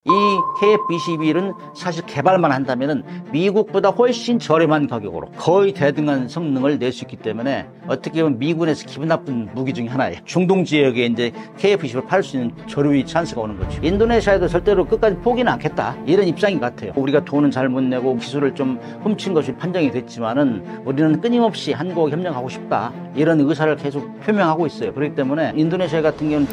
이 KF-21은 사실 개발만 한다면은 미국보다 훨씬 저렴한 가격으로 거의 대등한 성능을 낼 수 있기 때문에 어떻게 보면 미군에서 기분 나쁜 무기 중에 하나예요. 중동 지역에 이제 KF-21을 팔 수 있는 저렴이 찬스가 오는 거죠. 인도네시아에도 절대로 끝까지 포기는 않겠다, 이런 입장인 것 같아요. 우리가 돈은 잘 못 내고 기술을 좀 훔친 것이 판정이 됐지만은 우리는 끊임없이 한국과 협력하고 싶다, 이런 의사를 계속 표명하고 있어요. 그렇기 때문에 인도네시아 같은 경우는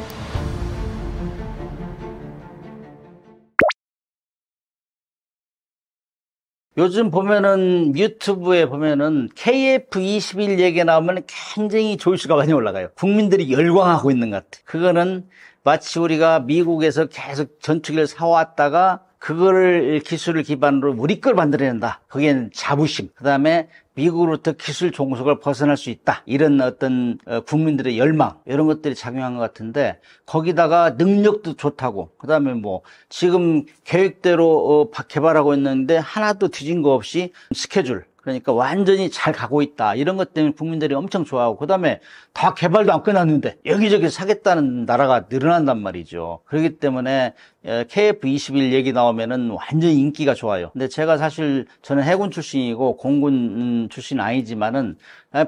요즘 보면은 유튜브에 보면은 KF-21 얘기 나오면 굉장히 조회수가 많이 올라가요. 국민들이 열광하고 있는 것 같아요. 그거는 마치 우리가 미국에서 계속 전투기를 사왔다가 그거를 기술을 기반으로 우리 걸 만들어낸다, 그게 자부심, 그 다음에 미국으로부터 기술 종속을 벗어날 수 있다, 이런 어떤 국민들의 열망, 이런 것들이 작용한 것 같은데, 거기다가 능력도 좋다고, 그 다음에 뭐 지금 계획대로 개발하고 있는데 하나도 뒤진 거 없이 스케줄, 그러니까 완전히 잘 가고 있다, 이런 것 때문에 국민들이 엄청 좋아하고, 그 다음에 다 개발도 안 끝났는데 여기저기 사겠다는 나라가 늘어난단 말이죠. 그렇기 때문에 KF-21 얘기 나오면은 완전히 인기가 좋아요. 근데 제가 사실 저는 해군 출신이고 공군 출신 아니지만은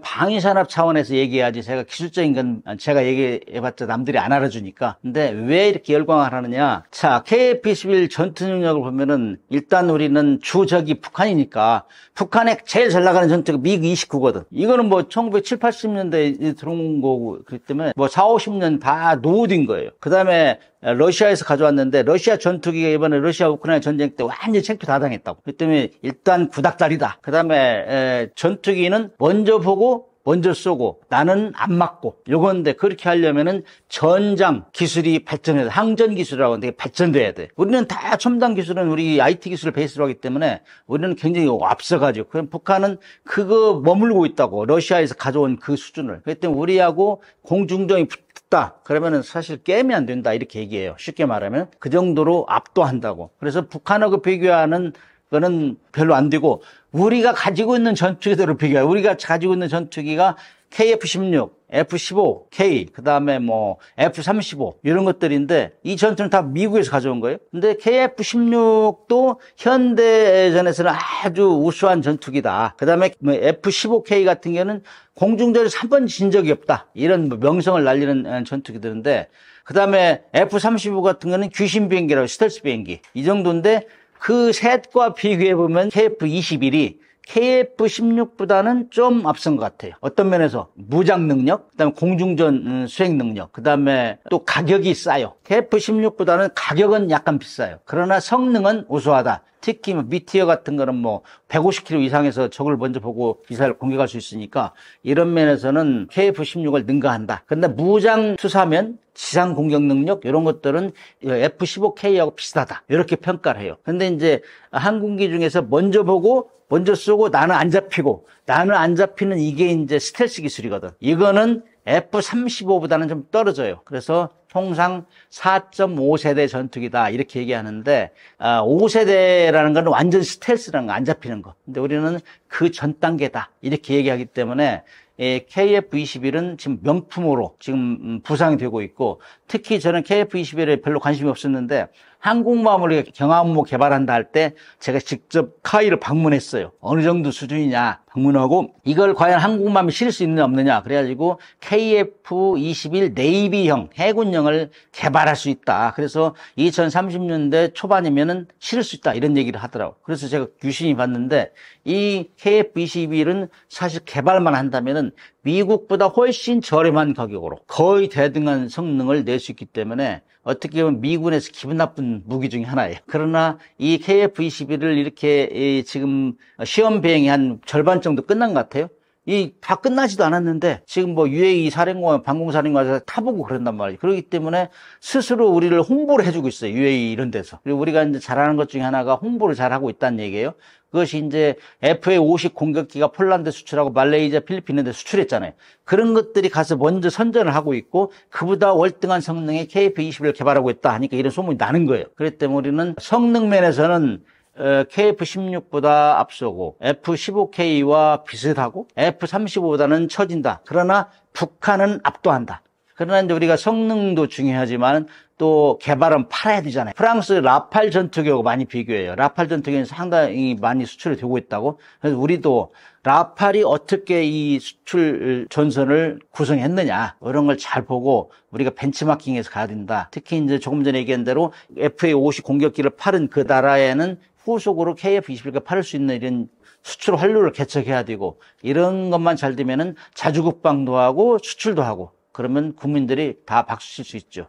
방위산업 차원에서 얘기해야지, 제가 기술적인 건 제가 얘기해봤자 남들이 안 알아주니까. 근데 왜 이렇게 열광을 하느냐? 자, KF-21 전투 능력을 보면은 일단 우리는 주적이 북한이니까, 북한에 제일 잘 나가는 전투가 미그-29거든. 이거는 뭐 1970, 80년대에 들어온 거고, 그렇기 때문에 뭐 4, 50년 다 노후된 거예요. 그 다음에 러시아에서 가져왔는데, 러시아 전투기가 이번에 러시아 우크라이나 전쟁 때 완전히 체크 다 당했다고. 그렇기 때문에 일단 구닥다리다. 그 다음에 전투기는 먼저 보고 먼저 쏘고 나는 안 맞고, 요건데 그렇게 하려면은 전장 기술이 발전해야 돼. 항전 기술이라고 하는데 발전돼야 돼. 우리는 다 첨단 기술은 우리 IT 기술을 베이스로 하기 때문에 우리는 굉장히 앞서가지고, 그럼 북한은 그거 머물고 있다고, 러시아에서 가져온 그 수준을. 그렇기 때문에 우리하고 공중전이 붙다 그러면은 사실 게임이 안 된다, 이렇게 얘기해요. 쉽게 말하면 그 정도로 압도한다고. 그래서 북한하고 비교하는 그거는 별로 안 되고, 우리가 가지고 있는 전투기들을 비교해요. 우리가 가지고 있는 전투기가 KF-16, F-15K, 그 다음에 뭐 F-35 이런 것들인데, 이 전투는 다 미국에서 가져온 거예요. 근데 KF-16도 현대전에서는 아주 우수한 전투기다. 그 다음에 F-15K 같은 경우는 공중전에서 한 번 진 적이 없다, 이런 명성을 날리는 전투기들인데, 그 다음에 F-35 같은 거는 귀신 비행기라고, 스텔스 비행기, 이 정도인데, 그 셋과 비교해보면 KF-21이 KF-16보다는 좀 앞선 것 같아요. 어떤 면에서 무장 능력, 그다음에 공중전 수행 능력, 그다음에 또 가격이 싸요. KF-16보다는 가격은 약간 비싸요. 그러나 성능은 우수하다. 특히 미티어 같은 거는 뭐 150km 이상에서 적을 먼저 보고 미사일을 공격할 수 있으니까, 이런 면에서는 KF-16을 능가한다. 그런데 무장 투사면, 지상 공격 능력, 이런 것들은 F-15K하고 비슷하다, 이렇게 평가를 해요. 근데 이제 항공기 중에서 먼저 보고 먼저 쏘고 나는 안 잡히고, 나는 안 잡히는 이게 이제 스텔스 기술이거든. 이거는 F-35보다는 좀 떨어져요. 그래서 통상 4.5세대 전투기다, 이렇게 얘기하는데, 5세대라는 건 완전 스텔스라는 거, 안 잡히는 거. 근데 우리는 그 전 단계다, 이렇게 얘기하기 때문에 KF-21은 지금 명품으로 지금 부상이 되고 있고, 특히 저는 KF-21에 별로 관심이 없었는데, 항공모함을 경항모 개발한다 할 때 제가 직접 카이를 방문했어요. 어느 정도 수준이냐 방문하고, 이걸 과연 항공모함에 실을 수 있느냐 없느냐, 그래가지고 KF-21 네이비형, 해군형을 개발할 수 있다. 그래서 2030년대 초반이면은 실을 수 있다, 이런 얘기를 하더라고요. 그래서 제가 유심히 봤는데, 이 KF-21은 사실 개발만 한다면은 미국보다 훨씬 저렴한 가격으로 거의 대등한 성능을 낼 수 있기 때문에 어떻게 보면 미군에서 기분 나쁜 무기 중에 하나예요. 그러나 이 KF-21을 이렇게 지금 시험 비행이 한 절반 정도 끝난 것 같아요. 이 다 끝나지도 않았는데 지금 뭐 UAE 사령관, 방공사령관에서 타보고 그런단 말이에요. 그렇기 때문에 스스로 우리를 홍보를 해주고 있어요, UAE 이런 데서. 그리고 우리가 이제 잘하는 것 중에 하나가 홍보를 잘하고 있다는 얘기예요. 그것이 이제 FA-50 공격기가 폴란드 수출하고 말레이시아, 필리핀 데 수출했잖아요. 그런 것들이 가서 먼저 선전을 하고 있고, 그보다 월등한 성능의 KF-21을 개발하고 있다 하니까 이런 소문이 나는 거예요. 그렇기 때문에 우리는 성능 면에서는 KF-16보다 앞서고, F-15K와 비슷하고, F-35보다는 처진다. 그러나 북한은 압도한다. 그러나 이제 우리가 성능도 중요하지만 또 개발은 팔아야 되잖아요. 프랑스 라팔 전투기하고 많이 비교해요. 라팔 전투기는 상당히 많이 수출이 되고 있다고. 그래서 우리도 라팔이 어떻게 이 수출 전선을 구성했느냐 이런 걸 잘 보고 우리가 벤치마킹해서 가야 된다. 특히 이제 조금 전에 얘기한 대로 FA-50 공격기를 팔은 그 나라에는 후속으로 KF-21가 팔을 수 있는 이런 수출 활로를 개척해야 되고 이런 것만 잘 되면은 자주 국방도 하고 수출도 하고 그러면 국민들이 다 박수 칠 수 있죠.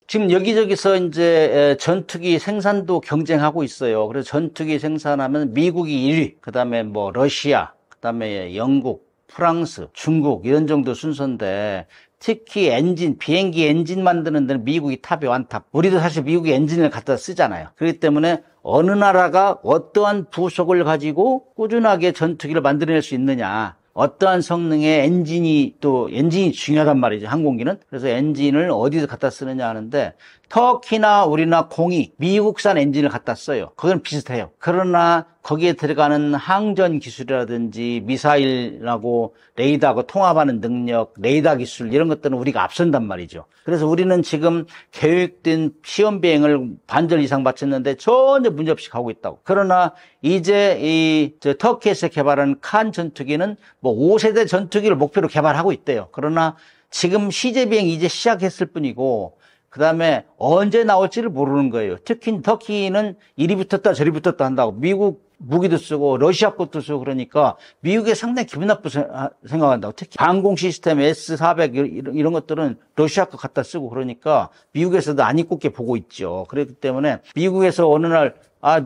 지금 여기저기서 이제 전투기 생산도 경쟁하고 있어요. 그래서 전투기 생산하면 미국이 1위, 그 다음에 뭐 러시아, 그 다음에 영국, 프랑스, 중국 이런 정도 순서인데 특히 엔진, 비행기 엔진 만드는 데는 미국이 탑이 완탑. 우리도 사실 미국이 엔진을 갖다 쓰잖아요. 그렇기 때문에 어느 나라가 어떠한 부속을 가지고 꾸준하게 전투기를 만들어낼 수 있느냐. 어떠한 성능의 엔진이 중요하단 말이죠, 항공기는. 그래서 엔진을 어디서 갖다 쓰느냐 하는데, 터키나 우리나 공이 미국산 엔진을 갖다 써요. 그건 비슷해요. 그러나 거기에 들어가는 항전 기술이라든지 미사일하고 레이더하고 통합하는 능력, 레이더 기술 이런 것들은 우리가 앞선단 말이죠. 그래서 우리는 지금 계획된 시험 비행을 반절 이상 마쳤는데 전혀 문제없이 가고 있다고. 그러나 이제 터키에서 개발한 칸 전투기는 뭐 5세대 전투기를 목표로 개발하고 있대요. 그러나 지금 시제 비행 이제 시작했을 뿐이고 그 다음에 언제 나올지를 모르는 거예요. 특히 터키는 이리 붙었다 저리 붙었다 한다고. 미국 무기도 쓰고 러시아 것도 쓰고 그러니까 미국에 상당히 기분 나쁘게 생각한다고. 특히 항공 시스템 S-400 이런 것들은 러시아 거 갖다 쓰고 그러니까 미국에서도 안 이쁘게 보고 있죠. 그렇기 때문에 미국에서 어느 날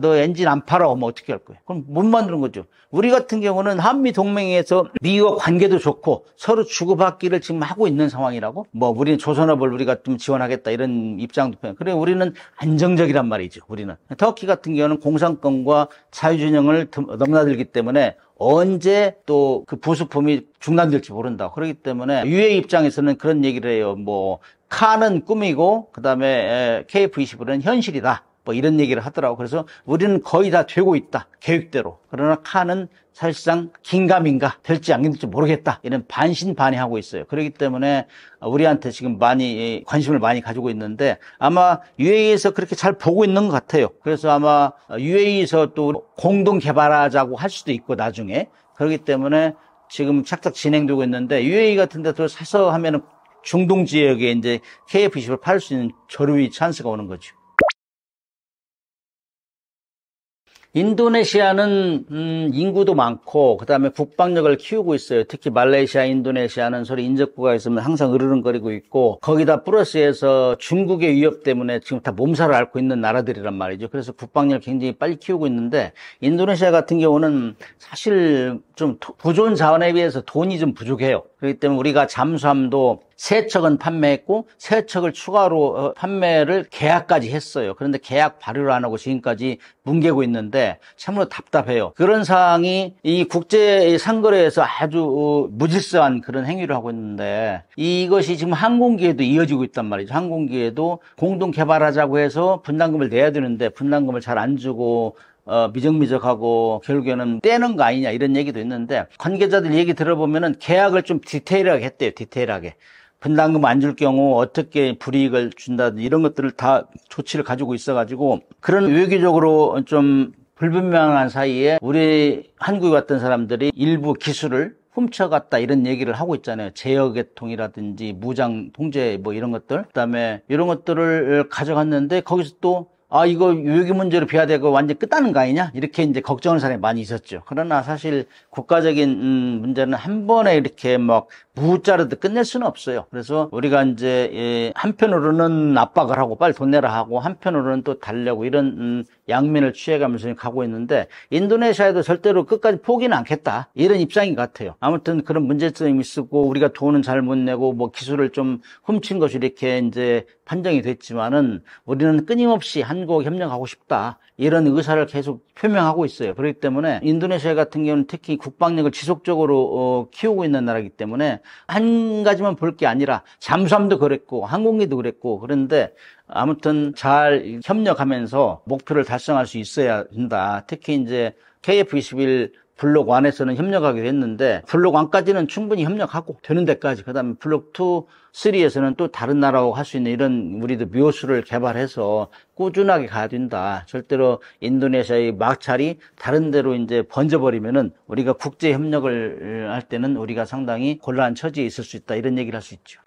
너 엔진 안 팔아. 뭐 어떻게 할 거예요? 그럼 못 만드는 거죠. 우리 같은 경우는 한미 동맹에서 미국과 관계도 좋고 서로 주고받기를 지금 하고 있는 상황이라고. 뭐 우리는 조선업을 우리가 좀 지원하겠다 이런 입장도 펴요. 그래 우리는 안정적이란 말이죠. 우리는 터키 같은 경우는 공산권과 자유진영을 넘나들기 때문에 언제 또 그 부속품이 중단될지 모른다. 그렇기 때문에 UAE 입장에서는 그런 얘기를 해요. 뭐 칸은 꿈이고 그다음에 KF-21은 현실이다. 뭐 이런 얘기를 하더라고. 그래서 우리는 거의 다 되고 있다. 계획대로. 그러나 칸은 사실상 긴가민가 될지 안 될지 모르겠다. 이런 반신반의하고 있어요. 그렇기 때문에 우리한테 지금 많이 관심을 많이 가지고 있는데 아마 UAE에서 그렇게 잘 보고 있는 것 같아요. 그래서 아마 UAE에서 또 공동 개발하자고 할 수도 있고 나중에. 그렇기 때문에 지금 착착 진행되고 있는데 UAE 같은 데도 사서 하면은 중동 지역에 이제 KF-21을 팔 수 있는 저류의 찬스가 오는 거죠. 인도네시아는 인구도 많고 그다음에 국방력을 키우고 있어요. 특히 말레이시아, 인도네시아는 서로 인접구가 있으면 항상 으르렁거리고 있고 거기다 플러스해서 중국의 위협 때문에 지금 다 몸살을 앓고 있는 나라들이란 말이죠. 그래서 국방력을 굉장히 빨리 키우고 있는데 인도네시아 같은 경우는 사실 좀 부존 자원에 비해서 돈이 좀 부족해요. 그렇기 때문에 우리가 잠수함도 3척은 판매했고 3척을 추가로 판매를 계약까지 했어요. 그런데 계약 발효를 안 하고 지금까지 뭉개고 있는데 참으로 답답해요. 그런 상황이 이 국제 상거래에서 아주 무질서한 그런 행위를 하고 있는데 이것이 지금 항공기에도 이어지고 있단 말이죠. 항공기에도 공동 개발하자고 해서 분담금을 내야 되는데 분담금을 잘 안 주고 미적미적하고 결국에는 떼는 거 아니냐 이런 얘기도 있는데 관계자들 얘기 들어보면은 계약을 좀 디테일하게 했대요. 디테일하게. 분담금 안 줄 경우 어떻게 불이익을 준다든지 이런 것들을 다 조치를 가지고 있어가지고 그런 외교적으로 좀 불분명한 사이에 우리 한국에 왔던 사람들이 일부 기술을 훔쳐갔다 이런 얘기를 하고 있잖아요. 제어계통이라든지 무장 통제 뭐 이런 것들 그다음에 이런 것들을 가져갔는데 거기서 또 이거 외교 문제로 비화되고 완전 끝나는 거 아니냐? 이렇게 이제 걱정하는 사람이 많이 있었죠. 그러나 사실 국가적인 문제는 한 번에 이렇게 막 무자르듯 끝낼 수는 없어요. 그래서 우리가 이제 한편으로는 압박을 하고 빨리 돈 내라 하고 한편으로는 또 달려고 이런 양면을 취해가면서 가고 있는데 인도네시아에도 절대로 끝까지 포기는 않겠다. 이런 입장인 것 같아요. 아무튼 그런 문제점이 있었고 우리가 돈은 잘 못 내고 뭐 기술을 좀 훔친 것이 이렇게 이제 판정이 됐지만은 우리는 끊임없이 한국 협력하고 싶다. 이런 의사를 계속 표명하고 있어요. 그렇기 때문에 인도네시아 같은 경우는 특히 국방력을 지속적으로 키우고 있는 나라이기 때문에 한 가지만 볼 게 아니라 잠수함도 그랬고 항공기도 그랬고 그런데 아무튼 잘 협력하면서 목표를 달성할 수 있어야 된다. 특히 이제 KF-21 블록 1에서는 협력하기로 했는데 블록 1까지는 충분히 협력하고 되는 데까지, 그 다음에 블록 2, 3에서는 또 다른 나라하고 할 수 있는 이런 우리도 묘수를 개발해서 꾸준하게 가야 된다. 절대로 인도네시아의 마찰이 다른 데로 이제 번져버리면은 우리가 국제 협력을 할 때는 우리가 상당히 곤란한 처지에 있을 수 있다, 이런 얘기를 할 수 있죠.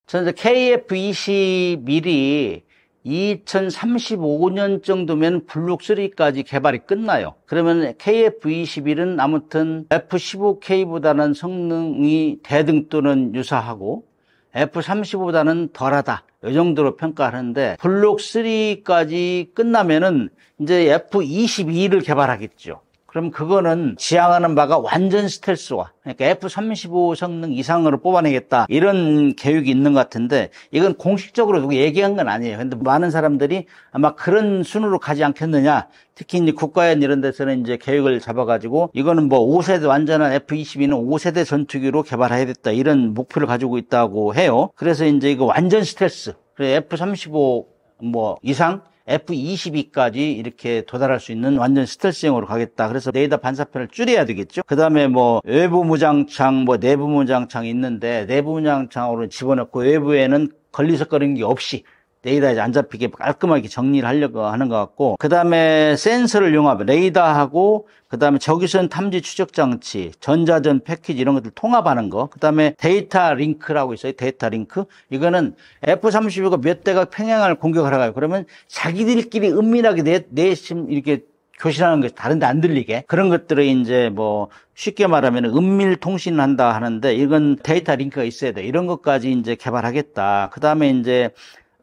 저는 KF-21이 2035년 정도면 블록 3까지 개발이 끝나요. 그러면 KF-21은 아무튼 F-15K보다는 성능이 대등 또는 유사하고 F-35보다는 덜하다, 이 정도로 평가하는데, 블록 3까지 끝나면은 이제 F-22를 개발하겠죠. 그럼 그거는 지향하는 바가 완전 스텔스화, 그러니까 F-35 성능 이상으로 뽑아내겠다, 이런 계획이 있는 것 같은데, 이건 공식적으로 누구 얘기한 건 아니에요. 근데 많은 사람들이 아마 그런 순으로 가지 않겠느냐, 특히 이제 국가연 이런 데서는 이제 계획을 잡아가지고 이거는 뭐 5세대, 완전한 F-22는 5세대 전투기로 개발해야겠다, 이런 목표를 가지고 있다고 해요. 그래서 이제 이거 완전 스텔스, F-35 뭐 이상, F-22까지 이렇게 도달할 수 있는 완전 스텔스형으로 가겠다. 그래서 레이더 반사편을 줄여야 되겠죠. 그 다음에 뭐 외부 무장창, 뭐 내부 무장창이 있는데, 내부 무장창으로 집어넣고 외부에는 걸리적거리는 게 없이 레이더에 안 잡히게 깔끔하게 정리를 하려고 하는 것 같고, 그 다음에 센서를 융합, 레이더하고 그 다음에 적외선 탐지 추적 장치, 전자전 패키지 이런 것들 통합하는 거, 그 다음에 데이터 링크라고 있어요. 데이터 링크. 이거는 F-35가 몇 대가 평양을 공격하러 가요. 그러면 자기들끼리 은밀하게 내심 이렇게 교신하는 것이 다른 데 안 들리게, 그런 것들을 이제 뭐 쉽게 말하면 은밀 통신을 한다 하는데, 이건 데이터 링크가 있어야 돼. 이런 것까지 이제 개발하겠다. 그 다음에 이제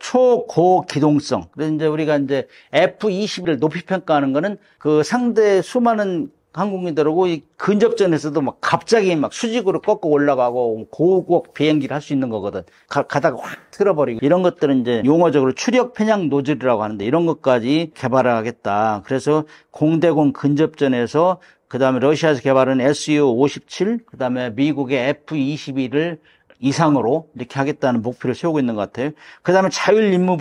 초고 기동성. 그래서 이제 우리가 이제 F-22를 높이 평가하는 거는 그 상대 수많은 항공기들하고 이 근접전에서도 막 갑자기 막 수직으로 꺾고 올라가고 고고학 비행기를 할 수 있는 거거든. 가다가 확 틀어버리고, 이런 것들은 이제 용어적으로 추력 편향 노즐이라고 하는데, 이런 것까지 개발하겠다. 그래서 공대공 근접전에서, 그 다음에 러시아에서 개발한 SU-57, 그 다음에 미국의 F-22를 이상으로 이렇게 하겠다는 목표를 세우고 있는 것 같아요. 그 다음에 자율 임무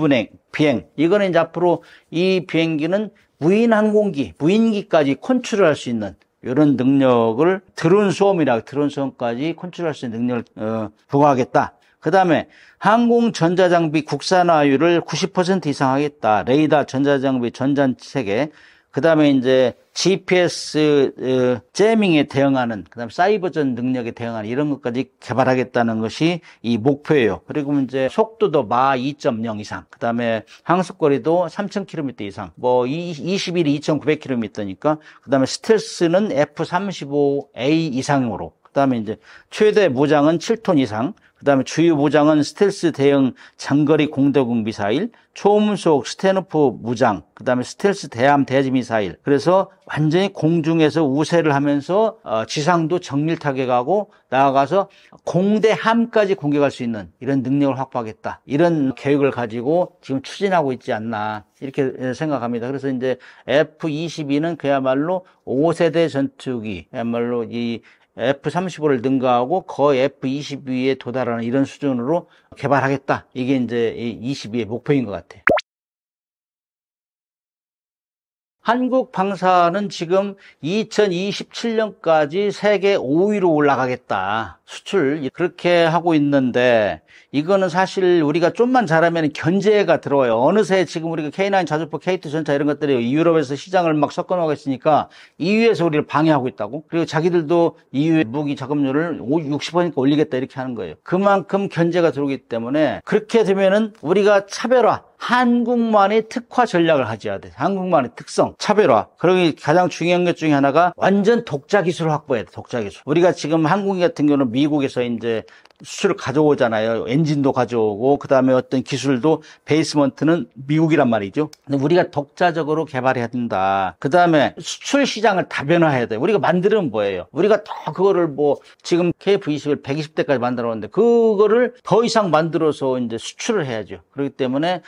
비행. 이거는 이제 앞으로 이 비행기는 무인 항공기, 무인기까지 컨트롤할 수 있는 이런 능력을, 드론 수험까지 컨트롤할 수 있는 능력을 부과하겠다. 그 다음에 항공 전자장비 국산화율을 90% 이상 하겠다. 레이더, 전자장비, 전자체계. 그 다음에 이제 GPS 재밍에 대응하는, 그 다음에 사이버전 능력에 대응하는 이런 것까지 개발하겠다는 것이 이 목표예요. 그리고 이제 속도도 마 2.0 이상, 그 다음에 항속거리도 3,000km 이상, 뭐 21이 2,900km니까, 그 다음에 스텔스는 F-35A 이상으로, 그 다음에 이제 최대 무장은 7톤 이상, 그 다음에 주요 무장은 스텔스 대형 장거리 공대공 미사일, 초음속 스테노프 무장, 그 다음에 스텔스 대함 대지 미사일. 그래서 완전히 공중에서 우세를 하면서 지상도 정밀 타격하고 나아가서 공대함까지 공격할 수 있는 이런 능력을 확보하겠다, 이런 계획을 가지고 지금 추진하고 있지 않나, 이렇게 생각합니다. 그래서 이제 F-22는 그야말로 5세대 전투기, 그야말로 이 F-35를 능가하고 거의 F-22에 도달하는 이런 수준으로 개발하겠다. 이게 이제 22의 목표인 것 같아요. 한국 방사는 지금 2027년까지 세계 5위로 올라가겠다. 수출 그렇게 하고 있는데, 이거는 사실 우리가 좀만 잘하면 견제가 들어와요. 어느새 지금 우리가 K9 자주포, K2 전차 이런 것들이 유럽에서 시장을 막 섞어놓고 있으니까 EU에서 우리를 방해하고 있다고. 그리고 자기들도 EU 무기 자금률을 60% 올리겠다, 이렇게 하는 거예요. 그만큼 견제가 들어오기 때문에, 그렇게 되면은 우리가 차별화, 한국만의 특화 전략을 가져야 돼. 한국만의 특성, 차별화. 그리고 가장 중요한 것 중에 하나가 완전 독자 기술을 확보해야 돼. 독자 기술. 우리가 지금 항공기 같은 경우는 미국에서 이제 수출을 가져오잖아요. 엔진도 가져오고, 그 다음에 어떤 기술도 베이스먼트는 미국이란 말이죠. 근데 우리가 독자적으로 개발해야 된다. 그 다음에 수출 시장을 다변화해야 돼. 우리가 만들면 뭐예요? 우리가 더 그거를 뭐 지금 KF-20을 120대까지 만들었는데 그거를 더 이상 만들어서 이제 수출을 해야죠. 그렇기 때문에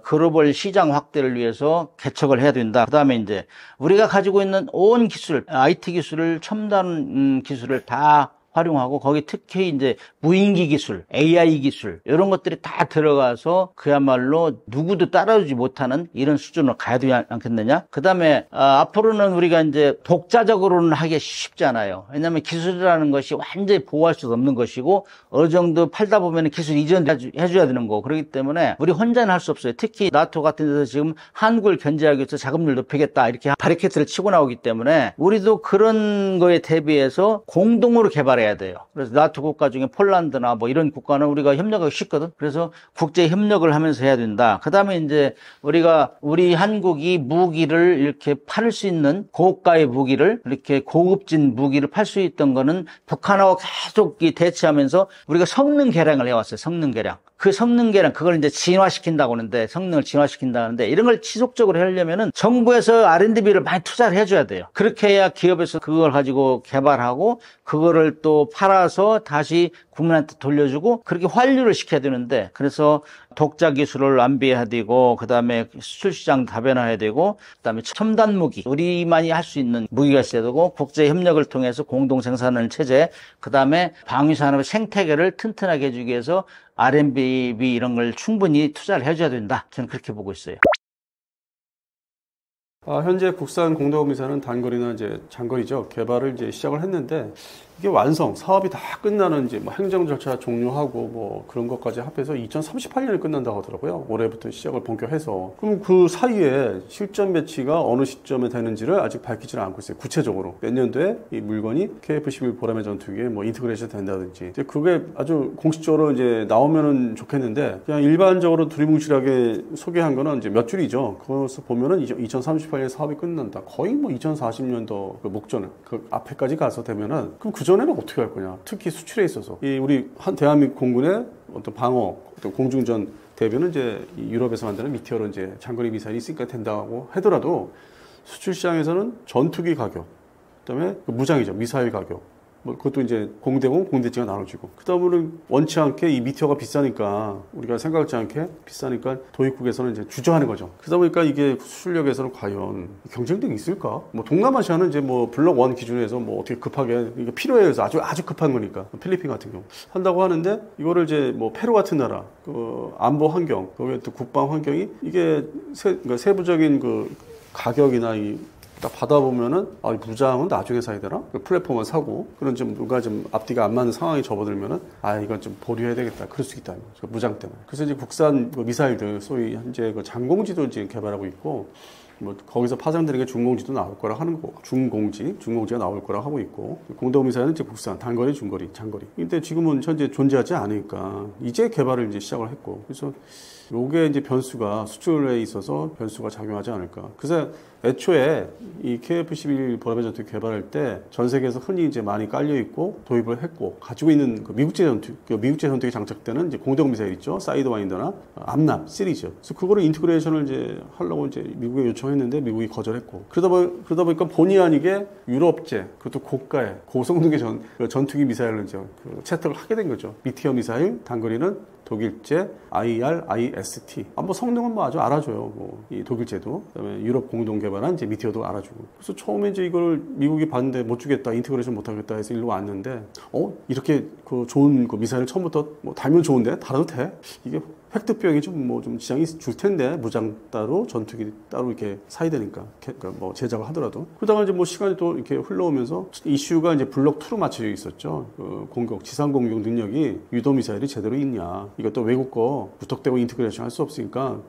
글로벌 시장 확대를 위해서 개척을 해야 된다. 그 다음에 이제 우리가 가지고 있는 온 기술, IT 기술을, 첨단 기술을 다 활용하고 거기 특히 이제 무인기 기술, AI 기술 이런 것들이 다 들어가서 그야말로 누구도 따라오지 못하는 이런 수준으로 가야 되지 않겠느냐. 그다음에 앞으로는 우리가 이제 독자적으로는 하기 쉽잖아요. 왜냐하면 기술이라는 것이 완전히 보호할 수 없는 것이고 어느 정도 팔다 보면 기술 이전해줘야 되는 거고 그렇기 때문에 우리 혼자는 할 수 없어요. 특히 나토 같은 데서 지금 한국을 견제하기 위해서 자금률 높이겠다 이렇게 바리케이트를 치고 나오기 때문에 우리도 그런 거에 대비해서 공동으로 개발해야 돼요. 그래서 나토 국가 중에 폴란드나 뭐 이런 국가는 우리가 협력하기 쉽거든. 그래서 국제 협력을 하면서 해야 된다. 그다음에 이제 우리 한국이 무기를 이렇게 팔 수 있는 고가의 무기를 이렇게 고급진 무기를 팔 수 있던 거는 북한하고 계속 대치하면서 우리가 성능 개량을 해왔어요. 성능 개량. 그 성능 개량, 그걸 이제 진화시킨다고 하는데, 성능을 진화시킨다는데, 이런 걸 지속적으로 하려면은 정부에서 R&D비를 많이 투자를 해줘야 돼요. 그렇게 해야 기업에서 그걸 가지고 개발하고, 그거를 또 팔아서 다시 국민한테 돌려주고, 그렇게 환류를 시켜야 되는데, 그래서 독자 기술을 완비해야 되고, 그 다음에 수출 시장 다변화해야 되고, 그 다음에 첨단 무기, 우리만이 할 수 있는 무기가 있어야 되고, 국제 협력을 통해서 공동 생산하는 체제, 그 다음에 방위산업의 생태계를 튼튼하게 해주기 위해서 R&D 이런 걸 충분히 투자를 해줘야 된다. 저는 그렇게 보고 있어요. 현재 국산 공대공미사는 단거리나 이제 장거리죠. 개발을 이제 시작을 했는데 이게 사업이 다 끝나는 이제 뭐 행정 절차 종료하고 뭐 그런 것까지 합해서 2038년에 끝난다고 하더라고요. 올해부터 시작을 본격해서. 그럼 그 사이에 실전 배치가 어느 시점에 되는지를 아직 밝히지는 않고 있어요. 구체적으로 몇 년도에 이 물건이 KF-11 보람의 전투기에 뭐 인티그레이션 된다든지. 이제 그게 아주 공식적으로 이제 나오면은 좋겠는데 그냥 일반적으로 두리뭉실하게 소개한 거는 이제 몇 줄이죠. 그것을 보면은 2038년 사업이 끝난다. 거의 뭐 2040년도 그 목전 그 앞에까지 가서 되면은 그럼 그 전에는 어떻게 할 거냐? 특히 수출에 있어서 우리 한 대한민국 공군의 어떤 방어, 어떤 공중전 대비는 이제 유럽에서 만드는 미티어로 이제 장거리 미사일이 있으니까 된다고 하더라도 수출 시장에서는 전투기 가격, 그다음에 그 무장이죠, 미사일 가격. 뭐 그것도 이제 공대공, 공대지가 나눠지고 그다음에는 원치 않게 이 미티어가 비싸니까 우리가 생각지 않게 비싸니까 도입국에서는 이제 주저하는 거죠. 그러다 보니까 이게 수출력에서는 과연 경쟁력이 있을까? 뭐 동남아시아는 이제 뭐 블록 1 기준에서 뭐 어떻게 급하게 이게 필요해 해서 아주 급한 거니까 필리핀 같은 경우 한다고 하는데 이거를 이제 뭐 페루 같은 나라 그 안보 환경 거기에 또 국방 환경이 이게 그러니까 세부적인 그 가격이나 딱 받아보면은 무장은 나중에 사야 되나? 플랫폼을 사고 그런 좀 누가 좀 앞뒤가 안 맞는 상황에 접어들면은 이건 좀 보류해야 되겠다. 그럴 수 있다. 무장 때문에. 그래서 이제 국산 미사일들 소위 현재 그 장공지도 지금 개발하고 있고 뭐 거기서 파생되는 게 중공지도 나올 거라 하는 거고 중공지가 나올 거라 하고 있고 공대공 미사일은 이제 국산 단거리, 중거리, 장거리. 근데 지금은 현재 존재하지 않으니까 이제 개발을 이제 시작을 했고 그래서 요게 이제 변수가 수출에 있어서 변수가 작용하지 않을까. 그래서 애초에 이 KF-11 보람의 전투기 개발할 때 전 세계에서 흔히 이제 많이 깔려 있고 도입을 했고 가지고 있는 그 미국제 전투기 장착되는 이제 공대공 미사일 있죠. 사이드와인더나 암람 시리즈. 그래서 그거를 인티그레이션을 이제 하려고 이제 미국에 요청했는데 미국이 거절했고 그러다 보니까 본의 아니게 유럽제 그것도 고가의 고성능의 전투기 미사일을 이제 채택을 하게 된 거죠. 미티어 미사일 단거리는 독일제 IR, IST. 뭐 성능은 뭐 아주 알아줘요. 이 독일제도. 그다음에 유럽 공동 개발한 이제 미티어도 알아주고. 그래서 처음에 이제 이걸 미국이 봤는데 못 주겠다, 인티그레이션 못 하겠다 해서 일로 왔는데, 이렇게 그 좋은 그 미사일을 처음부터 뭐 달면 좋은데 달아도 돼? 이게 획득비용이 좀 지장이 줄 텐데 무장 따로 전투기 따로 이렇게 사야 되니까 그러니까 뭐 제작을 하더라도 그러다가 이제 뭐 시간이 또 이렇게 흘러오면서 이슈가 이제 블록 2로 맞춰져 있었죠. 그 지상 공격 능력이 유도 미사일이 제대로 있냐. 이것도 외국 거 무턱대고 인티그레이션 할 수 없으니까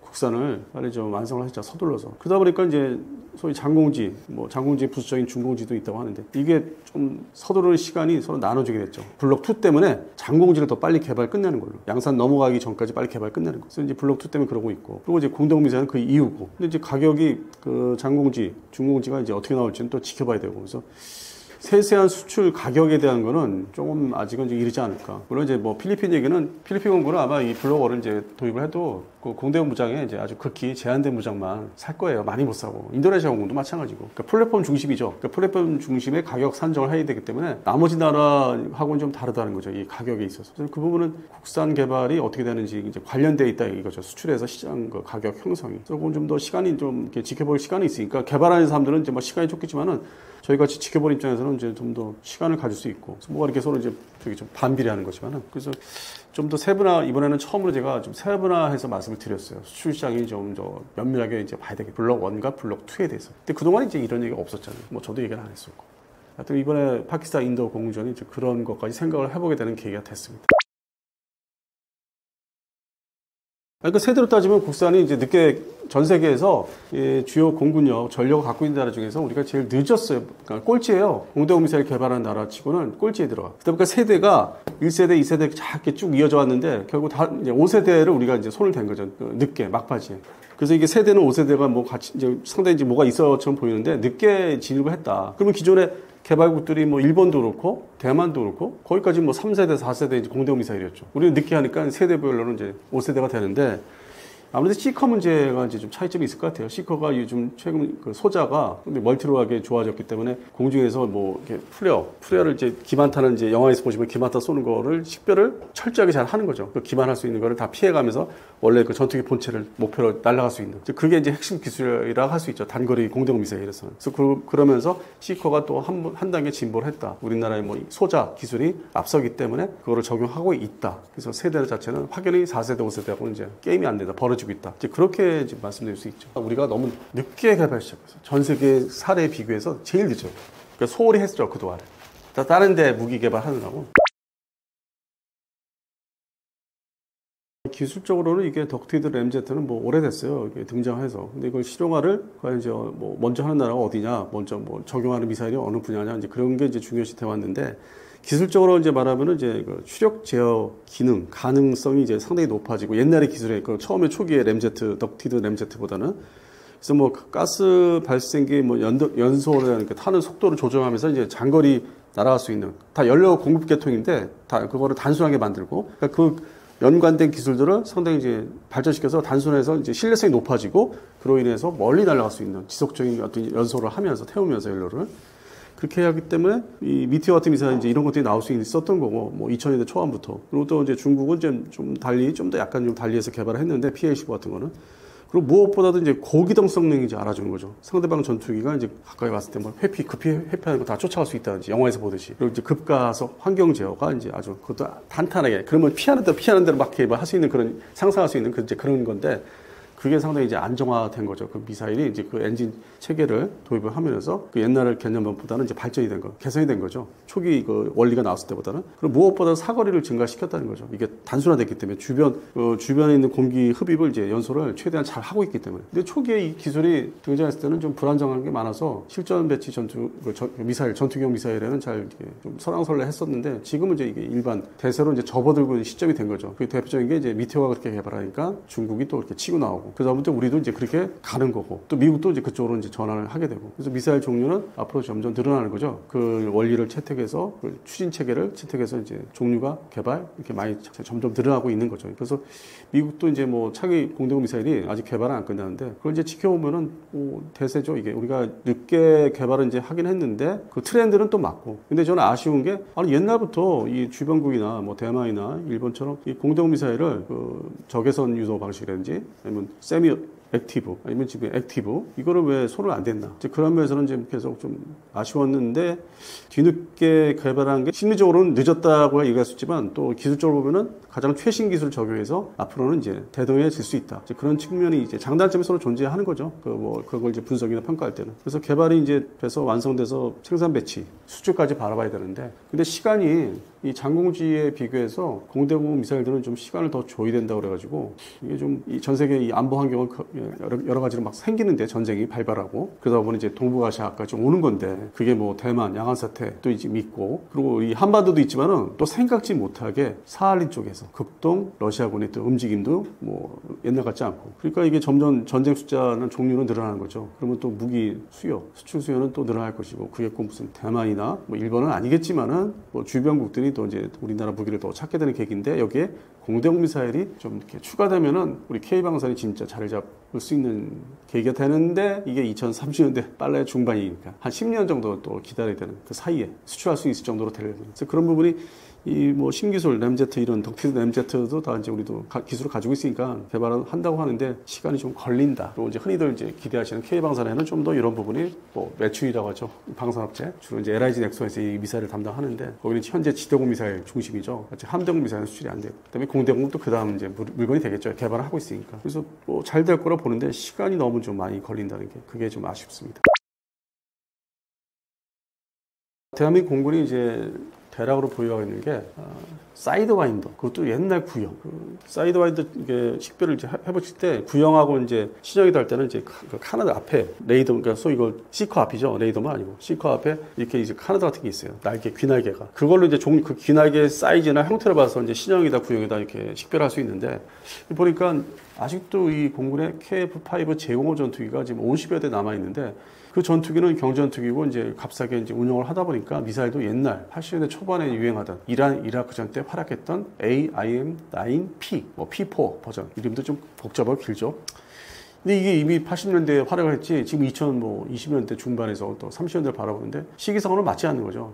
국산을 빨리 좀 완성을 했자 서둘러서. 그러다 보니까 이제 소위 장공지 부수적인 중공지도 있다고 하는데 이게 좀 서두르는 시간이 서로 나눠지게 됐죠. 블록 2 때문에 장공지를 더 빨리 개발 끝내는 걸로. 양산 넘어가기 전까지 빨리 개발 끝내는 거. 그래서 이제 블록 2 때문에 그러고 있고. 그리고 이제 공대공 미사일은 그 이유고. 근데 이제 가격이 그 장공지, 중공지가 이제 어떻게 나올지는 또 지켜봐야 되고. 그래서 세세한 수출 가격에 대한 거는 조금 아직은 좀 이르지 않을까. 물론 이제 뭐 필리핀 공군은 아마 이 블록1을 이제 도입을 해도 그 공대공 무장에 이제 아주 극히 제한된 무장만 살 거예요. 많이 못 사고. 인도네시아 공군도 마찬가지고. 그러니까 플랫폼 중심이죠. 그러니까 플랫폼 중심의 가격 산정을 해야 되기 때문에 나머지 나라하고는 좀 다르다는 거죠. 이 가격에 있어서. 그래서 그 부분은 국산 개발이 어떻게 되는지 이제 관련되어 있다 이거죠. 수출에서 시장 그 가격 형성이. 그리고 좀 더 시간이 좀 이렇게 지켜볼 시간이 있으니까 개발하는 사람들은 이제 뭐 시간이 쫓기지만은 저희 같이 지켜볼 입장에서는 입장에서는 이제 좀 더 시간을 가질 수 있고 뭐가 이렇게 서로 이제 되게 좀 반비례하는 거지만은 그래서 좀 더 세분화 이번에는 처음으로 제가 좀 세분화해서 말씀을 드렸어요. 수출 시장이 좀 더 면밀하게 이제 봐야 되겠. 블록 1과 블록 2에 대해서. 근데 그동안 이제 이런 얘기가 없었잖아요. 뭐 저도 얘기를 안 했었고. 하여튼 이번에 파키스탄 인도 공전이 이제 그런 것까지 생각을 해보게 되는 계기가 됐습니다. 그러니까 세대로 따지면 국산이 이제 늦게 전 세계에서 주요 공군력, 전력을 갖고 있는 나라 중에서 우리가 제일 늦었어요. 그러니까 꼴찌예요. 공대공 미사일 개발한 나라 치고는 꼴찌에 들어가. 그러다 보니까 세대가 1세대, 2세대 작게 쭉 이어져 왔는데 결국 다 이제 5세대를 우리가 이제 손을 댄 거죠. 늦게, 막바지에. 그래서 이게 세대는 5세대가 뭐 같이 이제 상당히 이제 뭐가 있어처럼 보이는데 늦게 진입을 했다. 그러면 기존에 개발국들이 뭐 일본도 그렇고 대만도 그렇고 거기까지 뭐 3세대, 4세대 이제 공대공 미사일이었죠. 우리는 늦게 하니까 세대별로는 이제 5세대가 되는데 아무래도 시커 문제가 이제 좀 차이점이 있을 것 같아요. 시커가 요즘 최근 그 소자가 멀티로하게 좋아졌기 때문에 공중에서 뭐 이렇게 프레어를 이제 기반타는 이제 영화에서 보시면 기반타 쏘는 거를 식별을 철저하게 잘 하는 거죠. 그 기반할 수 있는 거를 다 피해가면서 원래 그 전투기 본체를 목표로 날아갈 수 있는. 그게 이제 핵심 기술이라고 할 수 있죠. 단거리 공대공 미사일에서는. 그래서 그러면서 시커가 또 한 단계 진보를 했다. 우리나라의 뭐 소자 기술이 앞서기 때문에 그거를 적용하고 있다. 그래서 세대 자체는 확연히 4세대, 5세대하고는 이제 게임이 안 된다. 벌어지고 있다. 이제 그렇게 이제 말씀드릴 수 있죠. 우리가 너무 늦게 개발 시작했어요. 전 세계 사례에 비교해서 제일 늦죠. 그러니까 소홀히 했죠. 그동안. 다른 데 무기 개발하느라고. 기술적으로는 이게 덕티드 램제트는 뭐 오래됐어요. 이게 등장해서. 근데 이걸 실용화를 과연 이제 뭐 먼저 하는 나라가 어디냐, 먼저 뭐 적용하는 미사일이 어느 분야냐, 이제 그런 게 이제 중요시 돼 왔는데 기술적으로 이제 말하면은 이제 그 추력 제어 기능, 가능성이 이제 상당히 높아지고 옛날의 기술에 그 처음에 초기에 램제트, 덕티드 램제트보다는 그래서 뭐 가스 발생기 뭐 연소라는 타는 속도를 조정하면서 이제 장거리 날아갈 수 있는 다 연료 공급 계통인데 다 그거를 단순하게 만들고 그러니까 그 연관된 기술들을 상당히 이제 발전시켜서 단순해서 이제 신뢰성이 높아지고 그로 인해서 멀리 날아갈 수 있는 지속적인 어떤 연소를 하면서 태우면서 연료를 그렇게 하기 때문에 이 미티어 같은 미사일 이제 이런 것들이 나올 수 있었던 거고 뭐 2000년대 초반부터 그리고 또 이제 중국은 좀 달리 좀 더 약간 좀 달리해서 개발을 했는데 PA-15 같은 거는 그리고 무엇보다도 이제 고기동 성능이 이제 알아주는 거죠. 상대방 전투기가 이제 가까이 왔을 때 뭐 급히 회피하는 거 다 쫓아갈 수 있다든지 영화에서 보듯이 그리고 이제 급가속 환경 제어가 이제 아주 그것도 탄탄하게 그러면 피하는 대로 막 할 수 있는 그런 상상할 수 있는 이제 그런 건데. 그게 상당히 이제 안정화된 거죠. 그 미사일이 이제 그 엔진 체계를 도입을 하면서 그 옛날 개념보다는 이제 발전이 된 거, 개선이 된 거죠. 초기 그 원리가 나왔을 때보다는. 그리고 무엇보다 사거리를 증가시켰다는 거죠. 이게 단순화됐기 때문에 주변에 있는 공기 흡입을 이제 연소를 최대한 잘 하고 있기 때문에. 근데 초기에 이 기술이 등장했을 때는 좀 불안정한 게 많아서 실전 배치 미사일, 전투기용 미사일에는 잘 좀 설왕설래 했었는데 지금은 이제 이게 일반 대세로 이제 접어들고 있는 시점이 된 거죠. 그 대표적인 게 이제 미티어가 그렇게 개발하니까 중국이 또 이렇게 치고 나오고. 그래서 아무튼 우리도 이제 그렇게 가는 거고 또 미국도 이제 그쪽으로 이제 전환을 하게 되고 그래서 미사일 종류는 앞으로 점점 늘어나는 거죠. 그 원리를 채택해서 그 추진 체계를 채택해서 이제 종류가 개발 이렇게 많이 점점 늘어나고 있는 거죠. 그래서 미국도 이제 뭐 차기 공대공 미사일이 아직 개발은 안 끝나는데 그걸 이제 지켜보면은 대세죠. 이게 우리가 늦게 개발을 이제 하긴 했는데 그 트렌드는 또 맞고 근데 저는 아쉬운 게 아니 옛날부터 이 주변국이나 뭐 대만이나 일본처럼 이 공대공 미사일을 그 적외선 유도 방식이라든지 아니면 세미 액티브 아니면 지금 액티브 이거를 왜 손을 안 댔나 이제 그런 면에서는 지금 계속 좀 아쉬웠는데 뒤늦게 개발한 게 심리적으로는 늦었다고 얘기할 수 있지만 또 기술적으로 보면은 가장 최신 기술을 적용해서 앞으로는 이제 대등해질 수 있다 이제 그런 측면이 이제 장단점이 서로 존재하는 거죠. 그걸 이제 분석이나 평가할 때는 그래서 개발이 이제 돼서 완성돼서 생산 배치 수출까지 바라봐야 되는데 근데 시간이 이 장공지에 비교해서 공대공 미사일들은 좀 시간을 더 줘야 된다고 그래가지고 이게 좀 전 세계 이 안보 환경을 여러 가지로 막 생기는데 전쟁이 발발하고 그러다 보니 이제 동북아시아까지 오는 건데 그게 뭐 대만 양안 사태 또 이제 있고 그리고 이 한반도도 있지만은 또 생각지 못하게 사할린 쪽에서 극동 러시아군의 또 움직임도 뭐 옛날 같지 않고 그러니까 이게 점점 전쟁 숫자는 종류는 늘어나는 거죠. 그러면 또 무기 수요 수출 수요는 또 늘어날 것이고 그게 꼭 무슨 대만이나 뭐 일본은 아니겠지만은 뭐 주변국들이 또 이제 우리나라 무기를 더 찾게 되는 계기인데 여기에 공대공 미사일이 좀 이렇게 추가되면은 우리 K방산이 진짜 자리 잡을 수 있는 계기가 되는데 이게 2030년대 빨래 중반이니까 한 10년 정도 또 기다려야 되는 그 사이에 수출할 수 있을 정도로 되려면 그래서 그런 부분이 이 뭐 신기술 램제트 이런 덕티드 램제트도 다 이제 우리도 기술을 가지고 있으니까 개발을 한다고 하는데 시간이 좀 걸린다. 그리고 이제 흔히들 이제 기대하시는 K방산에는 좀 더 이런 부분이 뭐 매출이라고 하죠. 방산업체 주로 이제 LIG 넥슨에서 이 미사일을 담당하는데 거기는 현재 지대공 미사일 중심이죠. 함대공 미사일은 수출이 안 돼요. 그다음에 공대공도 그 다음 이제 물건이 되겠죠. 개발을 하고 있으니까. 그래서 뭐 잘 될 거라 보는데 시간이 너무 좀 많이 걸린다는 게 그게 좀 아쉽습니다. 대한민국 공군이 이제 대략으로 보유하고 있는 게 사이드와인더, 그것도 옛날 구형. 사이드와인더 이게 식별을 이제 해보실 때 구형하고 이제 신형이 달 때는 이제 그 카나드 앞에 레이더, 그러니까 소위 이걸 시커 앞이죠. 레이더만 아니고 시커 앞에 이렇게 이제 카나드 같은 게 있어요. 날개, 귀날개가. 그걸로 이제 그 귀날개 사이즈나 형태를 봐서 이제 신형이다, 구형이다 이렇게 식별할 수 있는데 보니까 아직도 이 공군의 KF-5 제공호 전투기가 지금 50여 대 남아 있는데. 그 전투기는 경전투기고 이제 값싸게 이제 운영을 하다 보니까 미사일도 옛날 80년대 초반에 유행하던 이란 이라크전 때 활약했던 AIM-9P, 뭐 P4 버전 이름도 좀 복잡하고 길죠. 근데 이게 이미 80년대에 활약을 했지 지금 2020년대 중반에서 또 30년대를 바라보는데 시기상으로는 맞지 않는 거죠.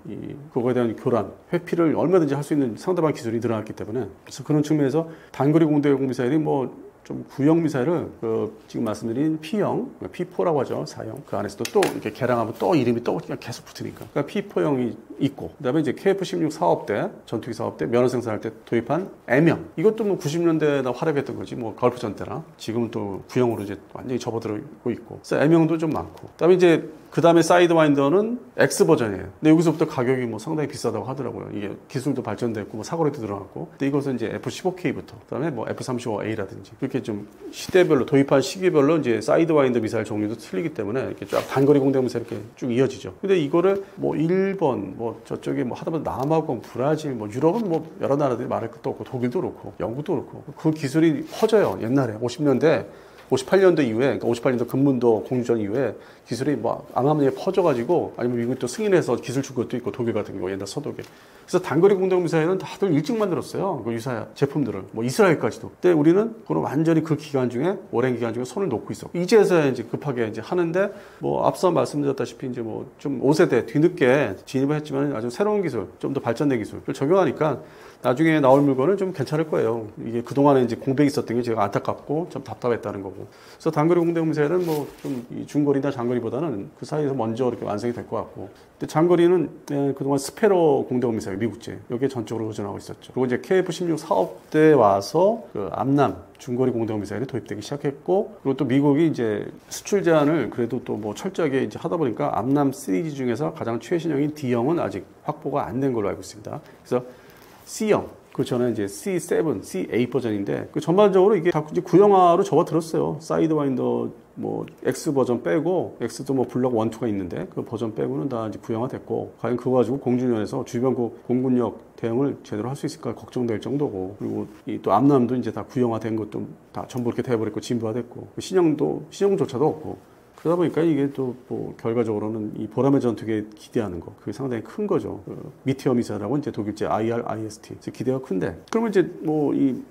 그거에 대한 교란, 회피를 얼마든지 할 수 있는 상대방 기술이 늘어났기 때문에 그래서 그런 측면에서 단거리 공대공 미사일이 뭐 좀 구형 미사일을 지금 말씀드린 P형, P4라고 하죠. 4형. 그 안에서도 또 이렇게 개량하면 또 이름이 또 그냥 계속 붙으니까. 그러니까 P4형이 있고, 그 다음에 이제 KF-16 사업대, 전투기 사업대, 면허 생산할 때 도입한 M형. 이것도 뭐 90년대나 활약했던 거지. 뭐 걸프전 때나. 지금은 또 구형으로 이제 완전히 접어들고 있고. 그래서 M형도 좀 많고. 그 다음에 이제 그 다음에 사이드와인더는 X 버전이에요. 근데 여기서부터 가격이 뭐 상당히 비싸다고 하더라고요. 이게 기술도 발전됐고, 뭐 사거리도 들어갔고. 근데 이것은 이제 F-15K부터, 그 다음에 뭐 F-35A라든지. 그렇게 좀 시대별로, 도입한 시기별로 이제 사이드와인더 미사일 종류도 틀리기 때문에 이렇게 쫙 단거리 공대 미사일 이렇게 쭉 이어지죠. 근데 이거를 뭐 일본, 뭐 저쪽에 뭐 하다 보면 남아공, 브라질, 뭐 유럽은 뭐 여러 나라들이 말할 것도 없고, 독일도 그렇고, 영국도 그렇고. 그 기술이 퍼져요. 옛날에 50년대. 58년도 이후에, 그러니까 58년도 근문도 공유전 이후에 기술이 뭐 암암리에 퍼져가지고 아니면 미국이 또 승인해서 기술 준 것도 있고 독일 같은 경우 옛날 서독에. 그래서 단거리 공대공 미사일은 다들 일찍 만들었어요. 그 유사 제품들을. 뭐 이스라엘까지도. 근데 우리는 그건 완전히 그 기간 중에 오랜 기간 중에 손을 놓고 있었고 이제서야 이제 급하게 이제 하는데 뭐 앞서 말씀드렸다시피 이제 뭐 좀 5세대 뒤늦게 진입을 했지만 아주 새로운 기술, 좀 더 발전된 기술을 적용하니까 나중에 나올 물건은 좀 괜찮을 거예요. 이게 그동안에 이제 공백이 있었던 게 제가 안타깝고 좀 답답했다는 거고. 그래서 단거리 공대공 미사일은 뭐 좀 중거리나 장거리보다는 그 사이에서 먼저 이렇게 완성이 될 것 같고. 근데 장거리는 그동안 스페로 공대공 미사일 미국제 여기에 전적으로 의존하고 있었죠. 그리고 이제 KF-16 사업대에 와서 그 암남 중거리 공대공 미사일이 도입되기 시작했고, 그리고 또 미국이 이제 수출 제한을 그래도 또 뭐 철저하게 이제 하다 보니까 암남 시리즈 중에서 가장 최신형인 D형은 아직 확보가 안 된 걸로 알고 있습니다. 그래서 C형, 그 전에 이제 C7, C8 버전인데, 그 전반적으로 이게 다 이제 구형화로 접어들었어요. 사이드와인더 뭐 X 버전 빼고, X도 뭐 블럭 1, 2가 있는데, 그 버전 빼고는 다 이제 구형화 됐고, 과연 그거 가지고 공중전에서 주변국 공군력 대응을 제대로 할 수 있을까 걱정될 정도고, 그리고 이 또 암남도 이제 다 구형화 된 것도 다 전부 이렇게 돼버렸고, 진부화됐고, 신형조차도 없고, 그러다 보니까 이게 또 뭐 결과적으로는 이 보라매 전투기에 기대하는 거 그게 상당히 큰 거죠. 미티어 미사일하고 이제 독일제 IRIST 기대가 큰데 그러면 이제 뭐 이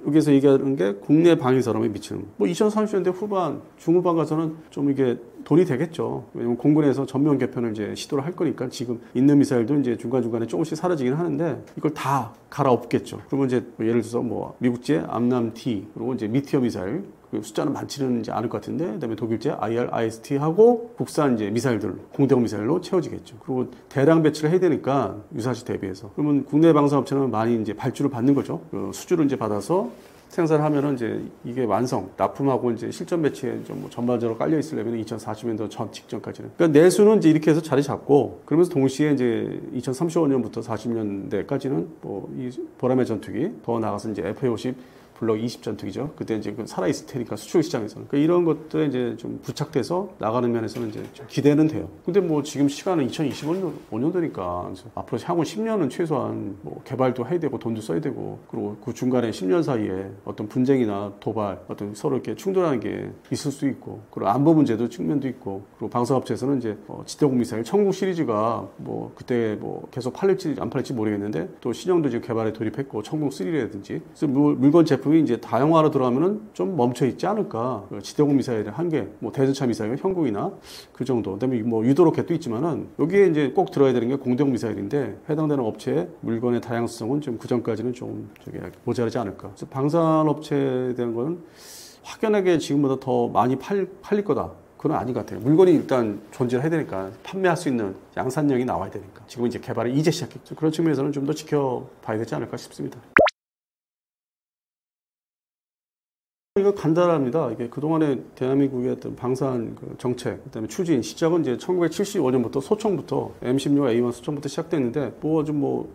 여기서 얘기하는 게 국내 방위 산업에 미치는 뭐 2030년대 후반 중후반 가서는 좀 이게 돈이 되겠죠. 왜냐면 공군에서 전면 개편을 이제 시도를 할 거니까 지금 있는 미사일도 이제 중간중간에 조금씩 사라지긴 하는데 이걸 다 갈아엎겠죠. 그러면 이제 뭐 예를 들어서 뭐 미국제 암남-T 그리고 이제 미티어 미사일 그 숫자는 많지는 이제 않을 것 같은데 그다음에 독일제 IRIST하고 국산 이제 미사일들 공대공 미사일로 채워지겠죠. 그리고 대량 배치를 해야 되니까 유사시 대비해서 그러면 국내 방산업체는 많이 이제 발주를 받는 거죠. 그 수주를 이제 받아서 생산을 하면은 이제 이게 완성, 납품하고 이제 실전 배치에 좀 뭐 전반적으로 깔려 있으려면 2040년도 전 직전까지는. 그러니까 내수는 이제 이렇게 해서 자리 잡고 그러면서 동시에 이제 2035년부터 40년대까지는 뭐 이 보라매 전투기 더 나가서 이제 FA-50 블럭 20 전투기죠. 그때 이제 살아있을 테니까 수출 시장에서는. 그러니까 이런 것들에 이제 좀 부착돼서 나가는 면에서는 이제 좀 기대는 돼요. 근데 뭐 지금 시간은 2025년도니까 앞으로 향후 10년은 최소한 뭐 개발도 해야 되고 돈도 써야 되고 그리고 그 중간에 10년 사이에 어떤 분쟁이나 도발, 어떤 서로 이렇게 충돌하는 게 있을 수 있고 그리고 안보 문제도 측면도 있고 그리고 방산업체에서는 이제 지대공 미사일 청국 시리즈가 뭐 그때 뭐 계속 팔릴지 안 팔릴지 모르겠는데 또 신형도 지금 개발에 돌입했고 청국 3라든지 그래서 물건 제품 제품이 이제 다양화로 들어가면은 좀 멈춰 있지 않을까. 지대공 미사일의 한계, 뭐 대전차 미사일, 형국이나 그 정도. 그다음에 뭐 유도 로켓도 있지만은 여기에 이제 꼭 들어야 되는 게 공대공 미사일인데 해당되는 업체의 물건의 다양성은 좀 그전까지는 좀 모자라지 않을까. 그래서 방산업체에 대한 거는 확연하게 지금보다 더 많이 팔릴 거다. 그건 아닌 것 같아요. 물건이 일단 존재를 해야 되니까 판매할 수 있는 양산력이 나와야 되니까 지금은 이제 개발을 이제 시작했죠. 그런 측면에서는 좀 더 지켜봐야 되지 않을까 싶습니다. 이거 간단합니다. 이게 그동안에 대한민국의 어떤 방산 정책, 그다음에 추진, 시작은 이제 1975년부터 소총부터 M16A1 소총부터 시작됐는데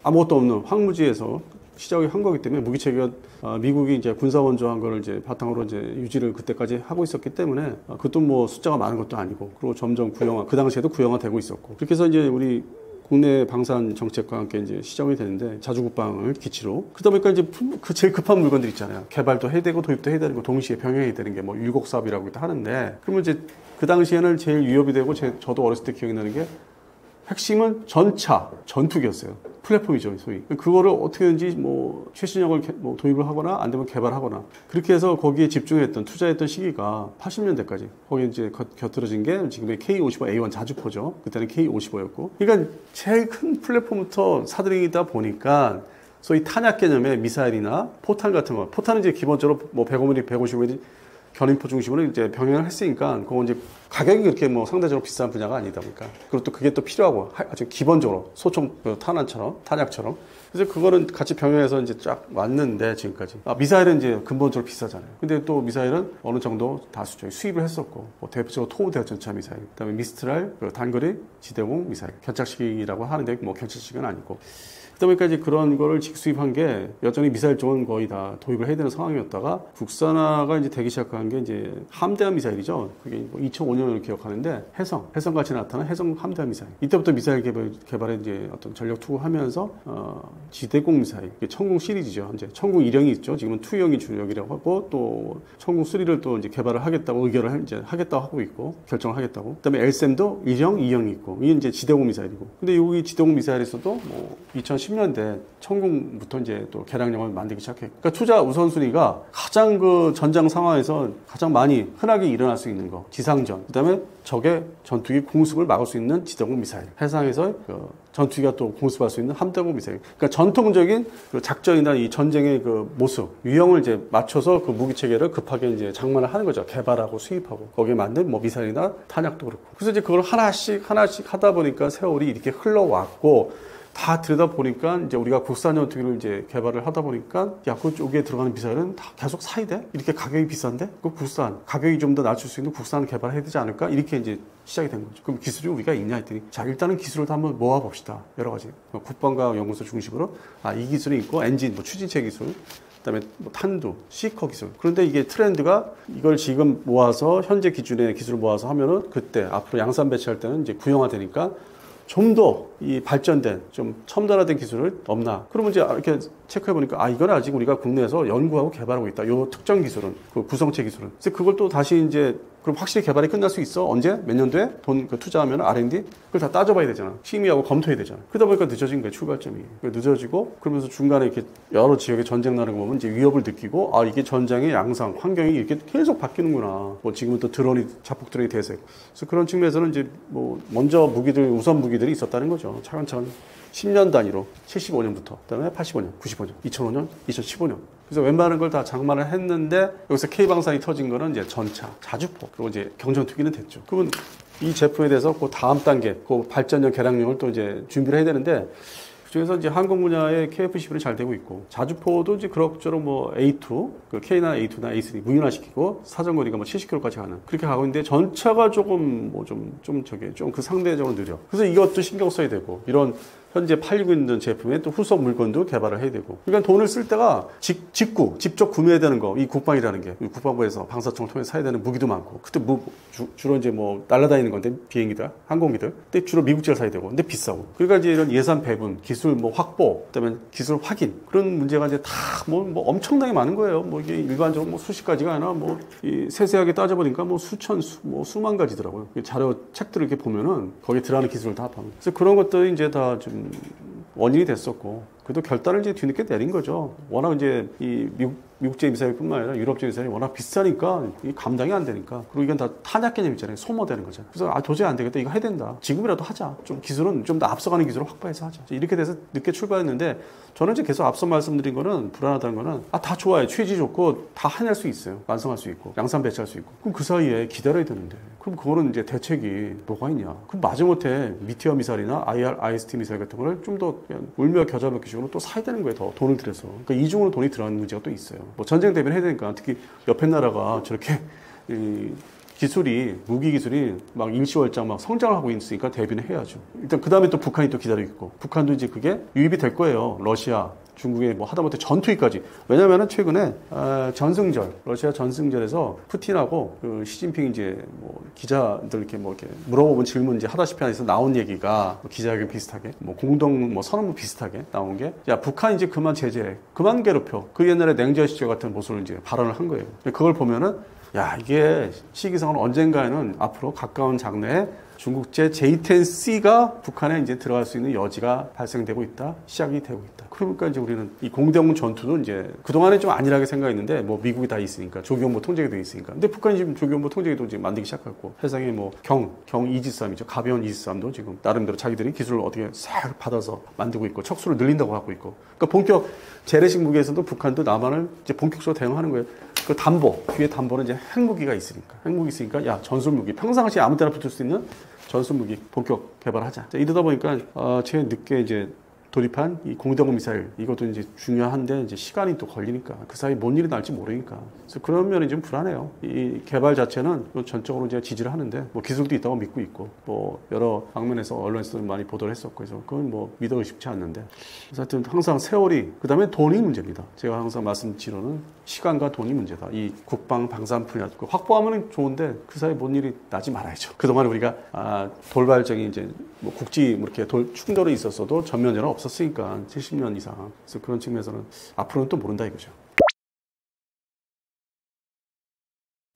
아무것도 없는 황무지에서 시작을 한 거기 때문에 무기체계가 미국이 이제 군사원조한 거를 이제 바탕으로 이제 유지를 그때까지 하고 있었기 때문에 그것도 뭐 숫자가 많은 것도 아니고 그리고 점점 그 당시에도 구형화되고 있었고 그렇게 해서 이제 우리 국내 방산 정책과 함께 이제 시작이 되는데 자주국방을 기치로 그러다 보니까 이제 그 제일 급한 물건들 있잖아요. 개발도 해야 되고 도입도 해야 되는 거 동시에 병행해야 되는 게 뭐 율곡 사업이라고 하는데 그러면 이제 그 당시에는 제일 위협이 되고 저도 어렸을 때 기억이 나는 게 핵심은 전차, 전투기였어요. 플랫폼이죠, 소위. 그거를 어떻게든지 뭐 최신형을 도입을 하거나 안 되면 개발하거나 그렇게 해서 거기에 집중했던 투자했던 시기가 80년대까지 거기에 이제 곁들여진 게 지금의 K-55A1 자주포죠. 그때는 K-55였고. 그러니까 제일 큰 플랫폼부터 사들이다 보니까 소위 탄약 개념의 미사일이나 포탄 같은 거. 포탄은 이제 기본적으로 뭐 105mm, 150mm 견인포 중심으로 이제 병행을 했으니까, 그건 이제 가격이 그렇게 뭐 상대적으로 비싼 분야가 아니다 보니까. 그리고 또 그게 또 필요하고, 아주 기본적으로 소총 탄환처럼, 탄약처럼. 그래서 그거는 같이 병행해서 이제 쫙 왔는데, 지금까지. 미사일은 이제 근본적으로 비싸잖아요. 근데 또 미사일은 어느 정도 다수 수입을 했었고, 뭐 대표적으로 토우 대전차 미사일, 그 다음에 미스트랄, 단거리 지대공 미사일. 견착식이라고 하는데, 뭐 견착식은 아니고. 그러다 보니까 이제 그런 거를 직수입한 게 여전히 미사일 쪽은 거의 다 도입을 해야 되는 상황이었다가 국산화가 이제 되기 시작한 게 이제 함대함 미사일이죠. 그게 뭐 2005년을 기억하는데 해성같이 나타난 해성 함대함 미사일. 이때부터 미사일 개발에 이제 어떤 전력 투구하면서 지대공 미사일, 천궁 시리즈죠. 이제 천궁 1형이 있죠. 지금은 2형이 주력이라고 하고 또 천궁 3를 또 이제 개발을 하겠다고 의결을 이제 하겠다고 하고 있고 결정을 하겠다고. 그다음에 LSM도 1형, 2형이 있고 이게 이제 지대공 미사일이고. 근데 여기 지대공 미사일에서도 뭐 2010년대 천궁부터 이제 또 개량형을 만들기 시작했고. 그러니까 투자 우선순위가 가장 그 전장 상황에서 가장 많이 흔하게 일어날 수 있는 거. 지상전. 그다음에 적의 전투기 공습을 막을 수 있는 지대공 미사일. 해상에서 전투기가 또 공습할 수 있는 함대공 미사일. 그러니까 전통적인 그 작전이나 이 전쟁의 그 모습, 유형을 이제 맞춰서 그 무기 체계를 급하게 이제 장만을 하는 거죠. 개발하고 수입하고. 거기에 맞는 뭐 미사일이나 탄약도 그렇고. 그래서 이제 그걸 하나씩 하다 보니까 세월이 이렇게 흘러왔고, 다 들여다 보니까 이제 우리가 국산 전투기를 이제 개발을 하다 보니까 야, 그쪽에 들어가는 미사일은 다 계속 사야 돼? 이렇게 가격이 비싼데? 그 국산, 가격이 좀 더 낮출 수 있는 국산을 개발해야 되지 않을까? 이렇게 이제 시작이 된 거죠. 그럼 기술이 우리가 있냐 했더니 자, 일단은 기술을 다 한번 모아봅시다. 여러 가지. 국방과 연구소 중심으로 이 기술이 있고 엔진, 뭐 추진체 기술, 그다음에 뭐 탄두, 시커 기술. 그런데 이게 트렌드가 이걸 지금 모아서 현재 기준의 기술을 모아서 하면은 그때 앞으로 양산 배치할 때는 이제 구형화되니까 좀 더 이 발전된 좀 첨단화된 기술을 없나? 그러면 이제 이렇게 체크해 보니까 이건 아직 우리가 국내에서 연구하고 개발하고 있다. 요 특정 기술은 그 구성체 기술은. 그래서 그걸 또 다시 이제 그럼 확실히 개발이 끝날 수 있어? 언제? 몇 년도에? 돈 투자하면 R&D? 그걸 다 따져봐야 되잖아. 심의하고 검토해야 되잖아. 그러다 보니까 늦어진 거예요, 출발점이. 늦어지고, 그러면서 중간에 이렇게 여러 지역에 전쟁 나는 거 보면 이제 위협을 느끼고, 이게 전장의 양상, 환경이 이렇게 계속 바뀌는구나. 뭐 지금은 또 드론이, 자폭 드론이 대세. 그래서 그런 측면에서는 이제 뭐 먼저 우선 무기들이 있었다는 거죠. 차근차근 10년 단위로 75년부터, 그다음에 85년, 95년, 2005년, 2015년. 그래서 웬만한 걸 다 장만을 했는데 여기서 K방산이 터진 거는 이제 전차, 자주포, 그리고 이제 경전투기는 됐죠. 그러면 이 제품에 대해서 그 다음 단계, 그 발전형 개량용을 또 이제 준비를 해야 되는데 그중에서 이제 항공 분야의 KF-11은 잘 되고 있고 자주포도 이제 그럭저럭 뭐 A2, 그 K나 A2나 A3 무인화시키고 사정거리가 뭐 70km까지 가는 그렇게 가고 있는데 전차가 조금 뭐 좀 그 상대적으로 느려. 그래서 이것도 신경 써야 되고 이런 현재 팔리고 있는 제품의 또 후속 물건도 개발을 해야 되고. 그러니까 돈을 쓸 때가 직접 구매해야 되는 거, 이 국방이라는 게 국방부에서 방사청을 통해서 사야 되는 무기도 많고. 그때 주로 이제 뭐 날아다니는 건데 비행기들, 항공기들. 근데 주로 미국제를 사야 되고. 근데 비싸고. 그러니까 이제 이런 예산 배분, 기술 뭐 확보, 그다음에 기술 확인 그런 문제가 이제 다 뭐 엄청나게 많은 거예요. 뭐 이게 일반적으로 뭐 수십 가지가 아니라 뭐 이 세세하게 따져보니까 뭐 수만 가지더라고요. 자료 책들을 이렇게 보면은 거기에 들어가는 기술을 다 파는. 그래서 그런 것들이 이제 다 좀 원인이 됐었고. 그래도 결단을 이제 뒤늦게 내린 거죠. 워낙 이제 이 미국제 미사일뿐만 아니라 유럽제 미사일이 워낙 비싸니까 이 감당이 안 되니까. 그리고 이건 다 탄약 개념 있잖아요. 소모되는 거죠. 그래서 도저히 안 되겠다. 이거 해야 된다. 지금이라도 하자. 좀 기술은 좀 더 앞서가는 기술을 확보해서 하자. 이렇게 돼서 늦게 출발했는데 저는 이제 계속 앞서 말씀드린 거는 불안하다는 거는 다 좋아요. 취지 좋고 다 해낼 수 있어요. 완성할 수 있고 양산 배치할 수 있고. 그럼 그 사이에 기다려야 되는데 그럼 그거는 이제 대책이 뭐가 있냐. 그럼 마지못해 미티어 미사일이나 IST 미사일 같은 거를 좀 더 울며 겨자 먹기 식으로 또 사야 되는 거예요. 더 돈을 들여서. 그러니까 이중으로 돈이 들어가는 문제가 또 있어요. 뭐 전쟁 대비를 해야 되니까 특히 옆에 나라가 저렇게 무기 기술이 막 일시월장 막 성장을 하고 있으니까 대비는 해야죠. 일단 그 다음에 또 북한이 또 기다리고 있고 북한도 이제 그게 유입이 될 거예요. 러시아, 중국의 뭐 하다못해 전투기까지. 왜냐면은 최근에 전승절, 러시아 전승절에서 푸틴하고 그 시진핑 이제 뭐 기자들 이렇게 뭐 이렇게 물어보는 질문 이제 하다시피 해서 나온 얘기가 뭐 기자회견 비슷하게 뭐 공동 뭐 선언문 비슷하게 나온 게 야 북한 이제 그만 제재해, 그만 괴롭혀. 그 옛날에 냉전 시절 같은 모습을 이제 발언을 한 거예요. 그걸 보면은 야 이게 시기상은 언젠가에는 앞으로 가까운 장래에 중국제 J-10C가 북한에 이제 들어갈 수 있는 여지가 발생되고 있다, 시작이 되고 있다. 그러니까 이제 우리는 이 공대공 전투도 이제 그동안에 좀 안일하게 생각했는데 뭐 미국이 다 있으니까 조기용보 통제기도 있으니까. 근데 북한이 지금 조기용보 통제기도 지금 만들기 시작했고 해상에 뭐 경 이지스함이죠. 가벼운 이지스함도 지금 나름대로 자기들이 기술을 어떻게 싹 받아서 만들고 있고 척수를 늘린다고 하고 있고. 그러니까 본격 재래식 무기에서도 북한도 남한을 이제 본격적으로 대응하는 거예요. 그 담보, 뒤에 담보는 이제 핵무기가 있으니까. 핵무기 있으니까 야 전술무기 평상시에 아무 때나 붙을 수 있는 전술무기 본격 개발하자. 자, 이러다 보니까 최근 늦게 이제 돌입한 이 공대공 미사일 이것도 이제 중요한데 이제 시간이 또 걸리니까 그 사이 뭔 일이 날지 모르니까 그래서 그런 면이 좀 불안해요. 이 개발 자체는 전적으로 이제 지지를 하는데 뭐 기술도 있다고 믿고 있고 뭐 여러 방면에서 언론에서 많이 보도를 했었고 그래서 그건 뭐 믿어 의심치 않는데 그래서 하여튼 항상 세월이 그다음에 돈이 문제입니다. 제가 항상 말씀드리로는 시간과 돈이 문제다. 이 국방 방산 분야 확보하면 좋은데 그 사이 뭔 일이 나지 말아야죠. 그동안 우리가 돌발적인 이제 뭐 국지 뭐 이렇게 충돌이 있었어도 전면 전화 없었으니까 70년 이상. 그래서 그런 측면에서는 앞으로는 또 모른다 이거죠.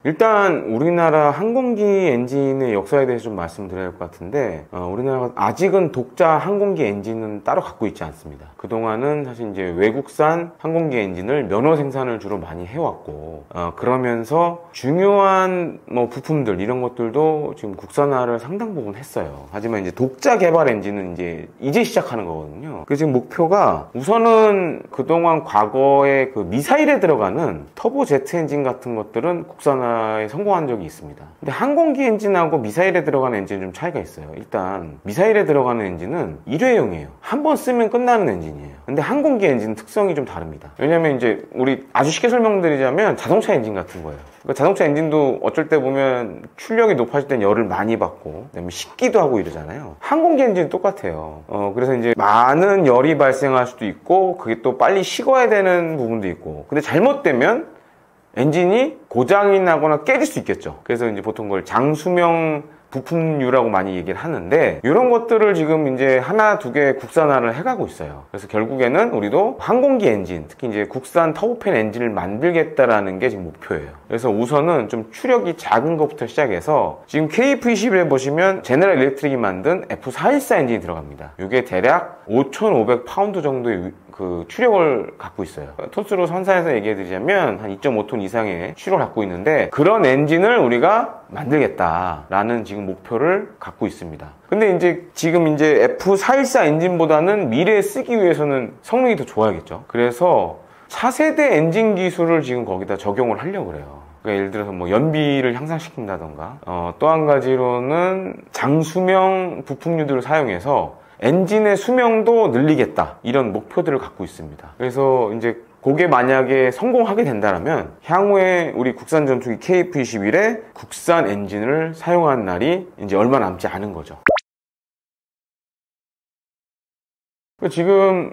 일단 우리나라 항공기 엔진의 역사에 대해서 좀 말씀드려야 할 것 같은데 우리나라가 아직은 독자 항공기 엔진은 따로 갖고 있지 않습니다. 그동안은 사실 이제 외국산 항공기 엔진을 면허 생산을 주로 많이 해왔고 그러면서 중요한 뭐 부품들 이런 것들도 지금 국산화를 상당 부분 했어요. 하지만 이제 독자 개발 엔진은 이제 시작하는 거거든요. 그래서 지금 목표가 우선은 그동안 과거에 그 미사일에 들어가는 터보 제트 엔진 같은 것들은 국산화 에 성공한 적이 있습니다. 근데 항공기 엔진하고 미사일에 들어가는 엔진은 좀 차이가 있어요. 일단 미사일에 들어가는 엔진은 일회용이에요. 한 번 쓰면 끝나는 엔진이에요. 근데 항공기 엔진 특성이 좀 다릅니다. 왜냐면 이제 우리 아주 쉽게 설명드리자면 자동차 엔진 같은 거예요. 그러니까 자동차 엔진도 어쩔 때 보면 출력이 높아질 땐 열을 많이 받고 그다음에 식기도 하고 이러잖아요. 항공기 엔진은 똑같아요. 그래서 이제 많은 열이 발생할 수도 있고 그게 또 빨리 식어야 되는 부분도 있고 근데 잘못되면 엔진이 고장이 나거나 깨질 수 있겠죠. 그래서 이제 보통 그걸 장수명 부품류라고 많이 얘기를 하는데 이런 것들을 지금 이제 하나 두 개 국산화를 해가고 있어요. 그래서 결국에는 우리도 항공기 엔진, 특히 이제 국산 터보팬 엔진을 만들겠다라는 게 지금 목표예요. 그래서 우선은 좀 추력이 작은 것부터 시작해서 지금 KF-21에 보시면 제너럴 일렉트릭이 만든 F414 엔진이 들어갑니다. 이게 대략 5,500파운드 정도의 그 추력을 갖고 있어요. 톤수로 선사해서 얘기해드리자면 한 2.5톤 이상의 추력을 갖고 있는데 그런 엔진을 우리가 만들겠다라는 지금 목표를 갖고 있습니다. 근데 이제 지금 이제 F414 엔진보다는 미래에 쓰기 위해서는 성능이 더 좋아야겠죠. 그래서 차세대 엔진 기술을 지금 거기다 적용을 하려고 그래요. 그러니까 예를 들어서 뭐 연비를 향상시킨다던가 또 한 가지로는 장수명 부품류들을 사용해서 엔진의 수명도 늘리겠다 이런 목표들을 갖고 있습니다. 그래서 이제 그게 만약에 성공하게 된다면 향후에 우리 국산 전투기 KF-21에 국산 엔진을 사용한 날이 이제 얼마 남지 않은 거죠. 지금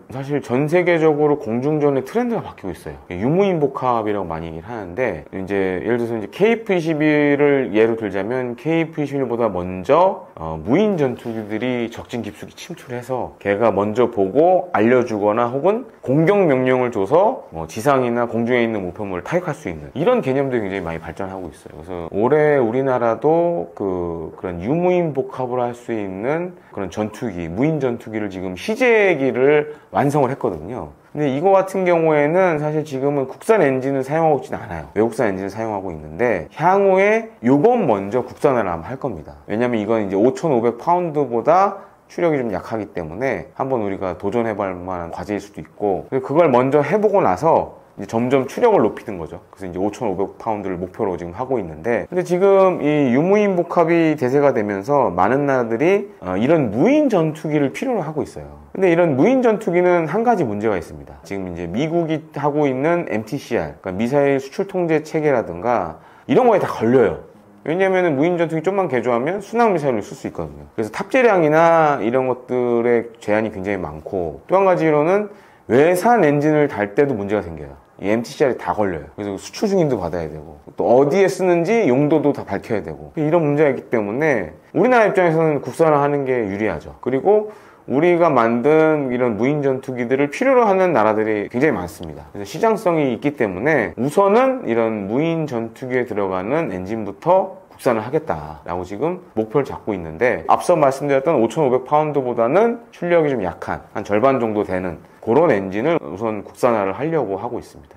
사실 전 세계적으로 공중전의 트렌드가 바뀌고 있어요. 유무인복합이라고 많이 얘기를 하는데 이제 예를 들어서 이제 KF-21을 예로 들자면 KF-21보다 먼저 무인 전투기들이 적진 깊숙이 침투해서 걔가 먼저 보고 알려주거나 혹은 공격 명령을 줘서 지상이나 공중에 있는 목표물을 타격할 수 있는 이런 개념들이 굉장히 많이 발전하고 있어요. 그래서 올해 우리나라도 그런 유무인복합을 할 수 있는 그런 전투기, 무인 전투기를 지금 시제기 전투기를 완성을 했거든요. 근데 이거 같은 경우에는 사실 지금은 국산 엔진을 사용하고 있지는 않아요. 외국산 엔진을 사용하고 있는데 향후에 요건 먼저 국산화를 아마 할 겁니다. 왜냐면 이건 이제 5,500파운드보다 추력이 좀 약하기 때문에 한번 우리가 도전해볼 만한 과제일 수도 있고, 그걸 먼저 해보고 나서 이제 점점 추력을 높이는 거죠. 그래서 이제 5,500파운드를 목표로 지금 하고 있는데, 근데 지금 이 유무인 복합이 대세가 되면서 많은 나라들이 이런 무인 전투기를 필요로 하고 있어요. 근데 이런 무인 전투기는 한 가지 문제가 있습니다. 지금 이제 미국이 하고 있는 MTCR, 그러니까 미사일 수출 통제 체계라든가 이런 거에 다 걸려요. 왜냐면은 무인 전투기 좀만 개조하면 순항 미사일을 쓸 수 있거든요. 그래서 탑재량이나 이런 것들의 제한이 굉장히 많고, 또 한 가지로는 외산 엔진을 달 때도 문제가 생겨요. 이 MTCR이 다 걸려요. 그래서 수출 승인도 받아야 되고, 또 어디에 쓰는지 용도도 다 밝혀야 되고, 이런 문제가 있기 때문에 우리나라 입장에서는 국산화하는 게 유리하죠. 그리고 우리가 만든 이런 무인 전투기들을 필요로 하는 나라들이 굉장히 많습니다. 그래서 시장성이 있기 때문에 우선은 이런 무인 전투기에 들어가는 엔진부터 국산을 하겠다라고 지금 목표를 잡고 있는데, 앞서 말씀드렸던 5,500파운드보다는 출력이 좀 약한 한 절반 정도 되는 그런 엔진을 우선 국산화를 하려고 하고 있습니다.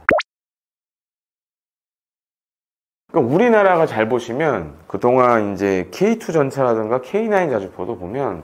그러니까 우리나라가 잘 보시면 그동안 이제 K2 전차라든가 K9 자주포도 보면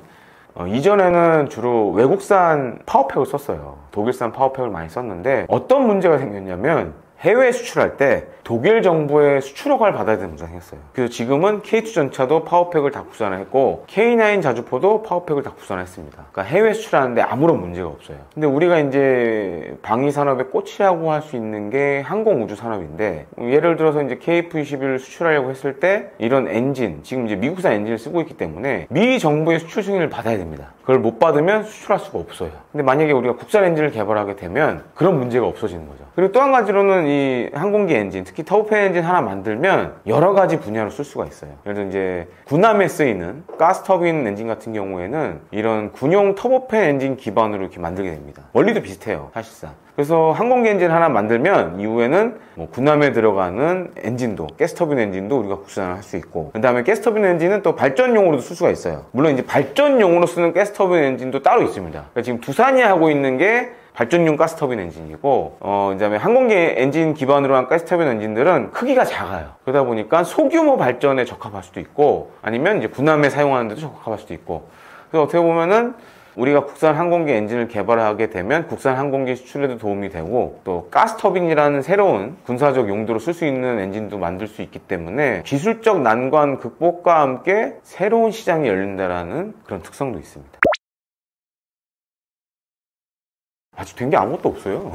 이전에는 주로 외국산 파워팩을 썼어요. 독일산 파워팩을 많이 썼는데, 어떤 문제가 생겼냐면 해외에 수출할 때 독일 정부의 수출 허가를 받아야 되는 문제가 생겼어요. 그래서 지금은 K2 전차도 파워팩을 다 국산화했고 K9 자주포도 파워팩을 다 국산화했습니다. 그러니까 해외 수출하는데 아무런 문제가 없어요. 근데 우리가 이제 방위 산업의 꽃이라고 할 수 있는 게 항공 우주 산업인데, 예를 들어서 이제 KF-21을 수출하려고 했을 때 이런 엔진, 지금 이제 미국산 엔진을 쓰고 있기 때문에 미 정부의 수출 승인을 받아야 됩니다. 그걸 못 받으면 수출할 수가 없어요. 근데 만약에 우리가 국산 엔진을 개발하게 되면 그런 문제가 없어지는 거죠. 그리고 또 한 가지로는 이 항공기 엔진, 특히 터보팬 엔진 하나 만들면 여러 가지 분야로 쓸 수가 있어요. 예를 들어 이제 군함에 쓰이는 가스터빈 엔진 같은 경우에는 이런 군용 터보팬 엔진 기반으로 이렇게 만들게 됩니다. 원리도 비슷해요, 사실상. 그래서 항공기 엔진 하나 만들면 이후에는 뭐 군함에 들어가는 엔진도, 가스터빈 엔진도 우리가 국산을 할 수 있고, 그 다음에 가스터빈 엔진은 또 발전용으로도 쓸 수가 있어요. 물론 이제 발전용으로 쓰는 가스터빈 엔진도 따로 있습니다. 그러니까 지금 두산이 하고 있는 게 발전용 가스터빈 엔진이고, 그다음에 항공기 엔진 기반으로 한 가스터빈 엔진들은 크기가 작아요. 그러다 보니까 소규모 발전에 적합할 수도 있고, 아니면 이제 군함에 사용하는 데도 적합할 수도 있고, 그래서 어떻게 보면은 우리가 국산 항공기 엔진을 개발하게 되면 국산 항공기 수출에도 도움이 되고, 또 가스터빈이라는 새로운 군사적 용도로 쓸 수 있는 엔진도 만들 수 있기 때문에 기술적 난관 극복과 함께 새로운 시장이 열린다라는 그런 특성도 있습니다. 아직 된 게 아무것도 없어요.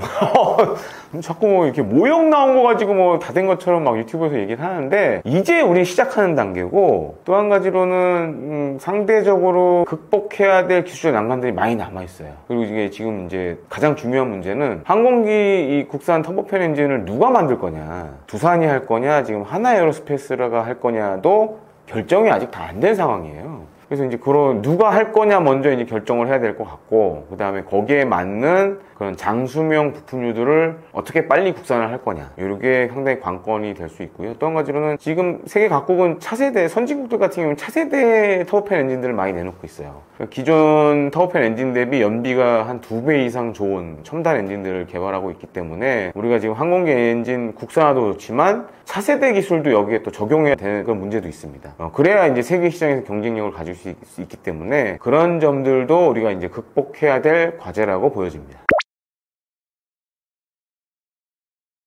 자꾸 뭐 이렇게 모형 나온 거 가지고 뭐 다 된 것처럼 막 유튜브에서 얘기를 하는데, 이제 우리 시작하는 단계고, 또 한 가지로는 상대적으로 극복해야 될 기술적 난관들이 많이 남아있어요. 그리고 이게 지금 이제 가장 중요한 문제는 항공기 이 국산 터보팬 엔진을 누가 만들 거냐, 두산이 할 거냐, 지금 하나에어로스페이스가 할 거냐도 결정이 아직 다 안 된 상황이에요. 그래서 이제 그런 누가 할 거냐 먼저 이제 결정을 해야 될 것 같고, 그 다음에 거기에 맞는 그런 장수명 부품류들을 어떻게 빨리 국산을 할 거냐, 이게 상당히 관건이 될 수 있고요. 또 한 가지로는 지금 세계 각국은 차세대, 선진국들 같은 경우는 차세대 터보팬 엔진들을 많이 내놓고 있어요. 기존 터보팬 엔진 대비 연비가 한 2배 이상 좋은 첨단 엔진들을 개발하고 있기 때문에 우리가 지금 항공기 엔진 국산화도 좋지만 차세대 기술도 여기에 또 적용해야 되는 그런 문제도 있습니다. 그래야 이제 세계 시장에서 경쟁력을 가질 수 있기 때문에 그런 점들도 우리가 이제 극복해야 될 과제라고 보여집니다.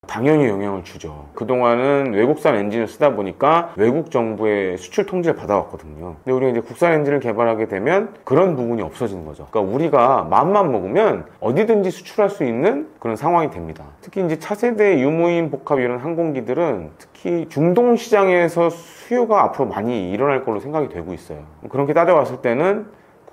당연히 영향을 주죠. 그동안은 외국산 엔진을 쓰다 보니까 외국 정부의 수출 통제를 받아왔거든요. 근데 우리가 이제 국산 엔진을 개발하게 되면 그런 부분이 없어지는 거죠. 그러니까 우리가 마음만 먹으면 어디든지 수출할 수 있는 그런 상황이 됩니다. 특히 이제 차세대 유무인 복합 이런 항공기들은 특히 중동 시장에서 수요가 앞으로 많이 일어날 걸로 생각이 되고 있어요. 그렇게 따져봤을 때는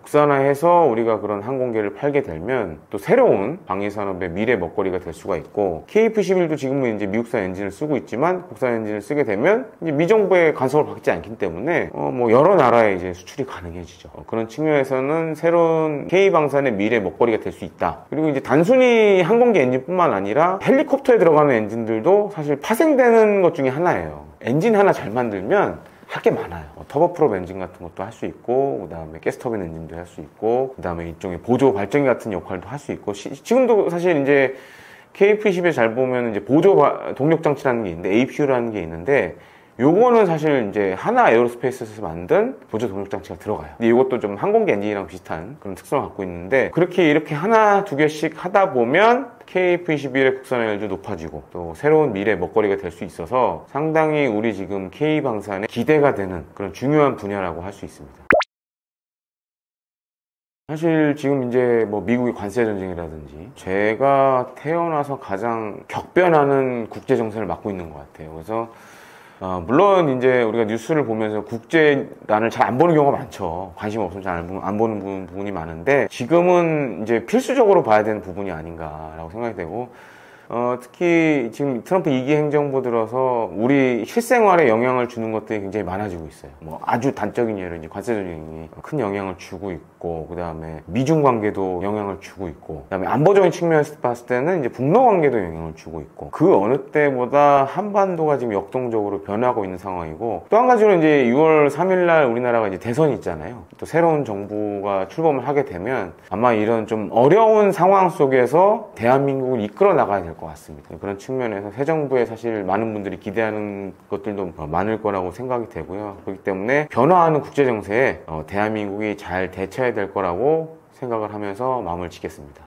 국산화해서 우리가 그런 항공기를 팔게 되면 또 새로운 방위산업의 미래 먹거리가 될 수가 있고, KF-21도 지금은 이제 미국산 엔진을 쓰고 있지만 국산 엔진을 쓰게 되면 이제 미정부의 간섭을 받지 않기 때문에 뭐 여러 나라에 이제 수출이 가능해지죠. 그런 측면에서는 새로운 K방산의 미래 먹거리가 될 수 있다. 그리고 이제 단순히 항공기 엔진뿐만 아니라 헬리콥터에 들어가는 엔진들도 사실 파생되는 것 중에 하나예요. 엔진 하나 잘 만들면 할 게 많아요. 터보프롭 엔진 같은 것도 할 수 있고, 그 다음에 가스터빈 엔진도 할 수 있고, 그 다음에 일종의 보조 발전기 같은 역할도 할 수 있고, 지금도 사실 이제 KF21 잘 보면 이제 보조 동력 장치라는 게 있는데, APU라는 게 있는데, 요거는 사실 이제 하나 에어로스페이스에서 만든 보조 동력 장치가 들어가요. 근데 이것도 좀 항공기 엔진이랑 비슷한 그런 특성을 갖고 있는데, 그렇게 이렇게 하나, 두 개씩 하다 보면 KF21의 국산 효율도 높아지고 또 새로운 미래 먹거리가 될 수 있어서 상당히 우리 지금 K방산에 기대가 되는 그런 중요한 분야라고 할 수 있습니다. 사실 지금 이제 뭐 미국의 관세 전쟁이라든지 제가 태어나서 가장 격변하는 국제 정세를 맡고 있는 것 같아요. 그래서 물론 이제 우리가 뉴스를 보면서 국제란을 잘 안 보는 경우가 많죠. 관심 없으면 잘 안 보는 부분이 많은데 지금은 이제 필수적으로 봐야 되는 부분이 아닌가라고 생각이 되고, 특히 지금 트럼프 2기 행정부 들어서 우리 실생활에 영향을 주는 것들이 굉장히 많아지고 있어요. 뭐 아주 단적인 예로 이제 관세 전쟁이 큰 영향을 주고 있고, 그 다음에 미중 관계도 영향을 주고 있고, 그 다음에 안보적인 측면에서 봤을 때는 이제 북러 관계도 영향을 주고 있고, 그 어느 때보다 한반도가 지금 역동적으로 변하고 있는 상황이고, 또 한 가지로 이제 6월 3일날 우리나라가 이제 대선이 있잖아요. 또 새로운 정부가 출범을 하게 되면 아마 이런 좀 어려운 상황 속에서 대한민국을 이끌어 나가야 될 것 같습니다. 그런 측면에서 새 정부에 사실 많은 분들이 기대하는 것들도 많을 거라고 생각이 되고요. 그렇기 때문에 변화하는 국제 정세에 대한민국이 잘 대처해야 될 거라고 생각을 하면서 마음을 짓겠습니다.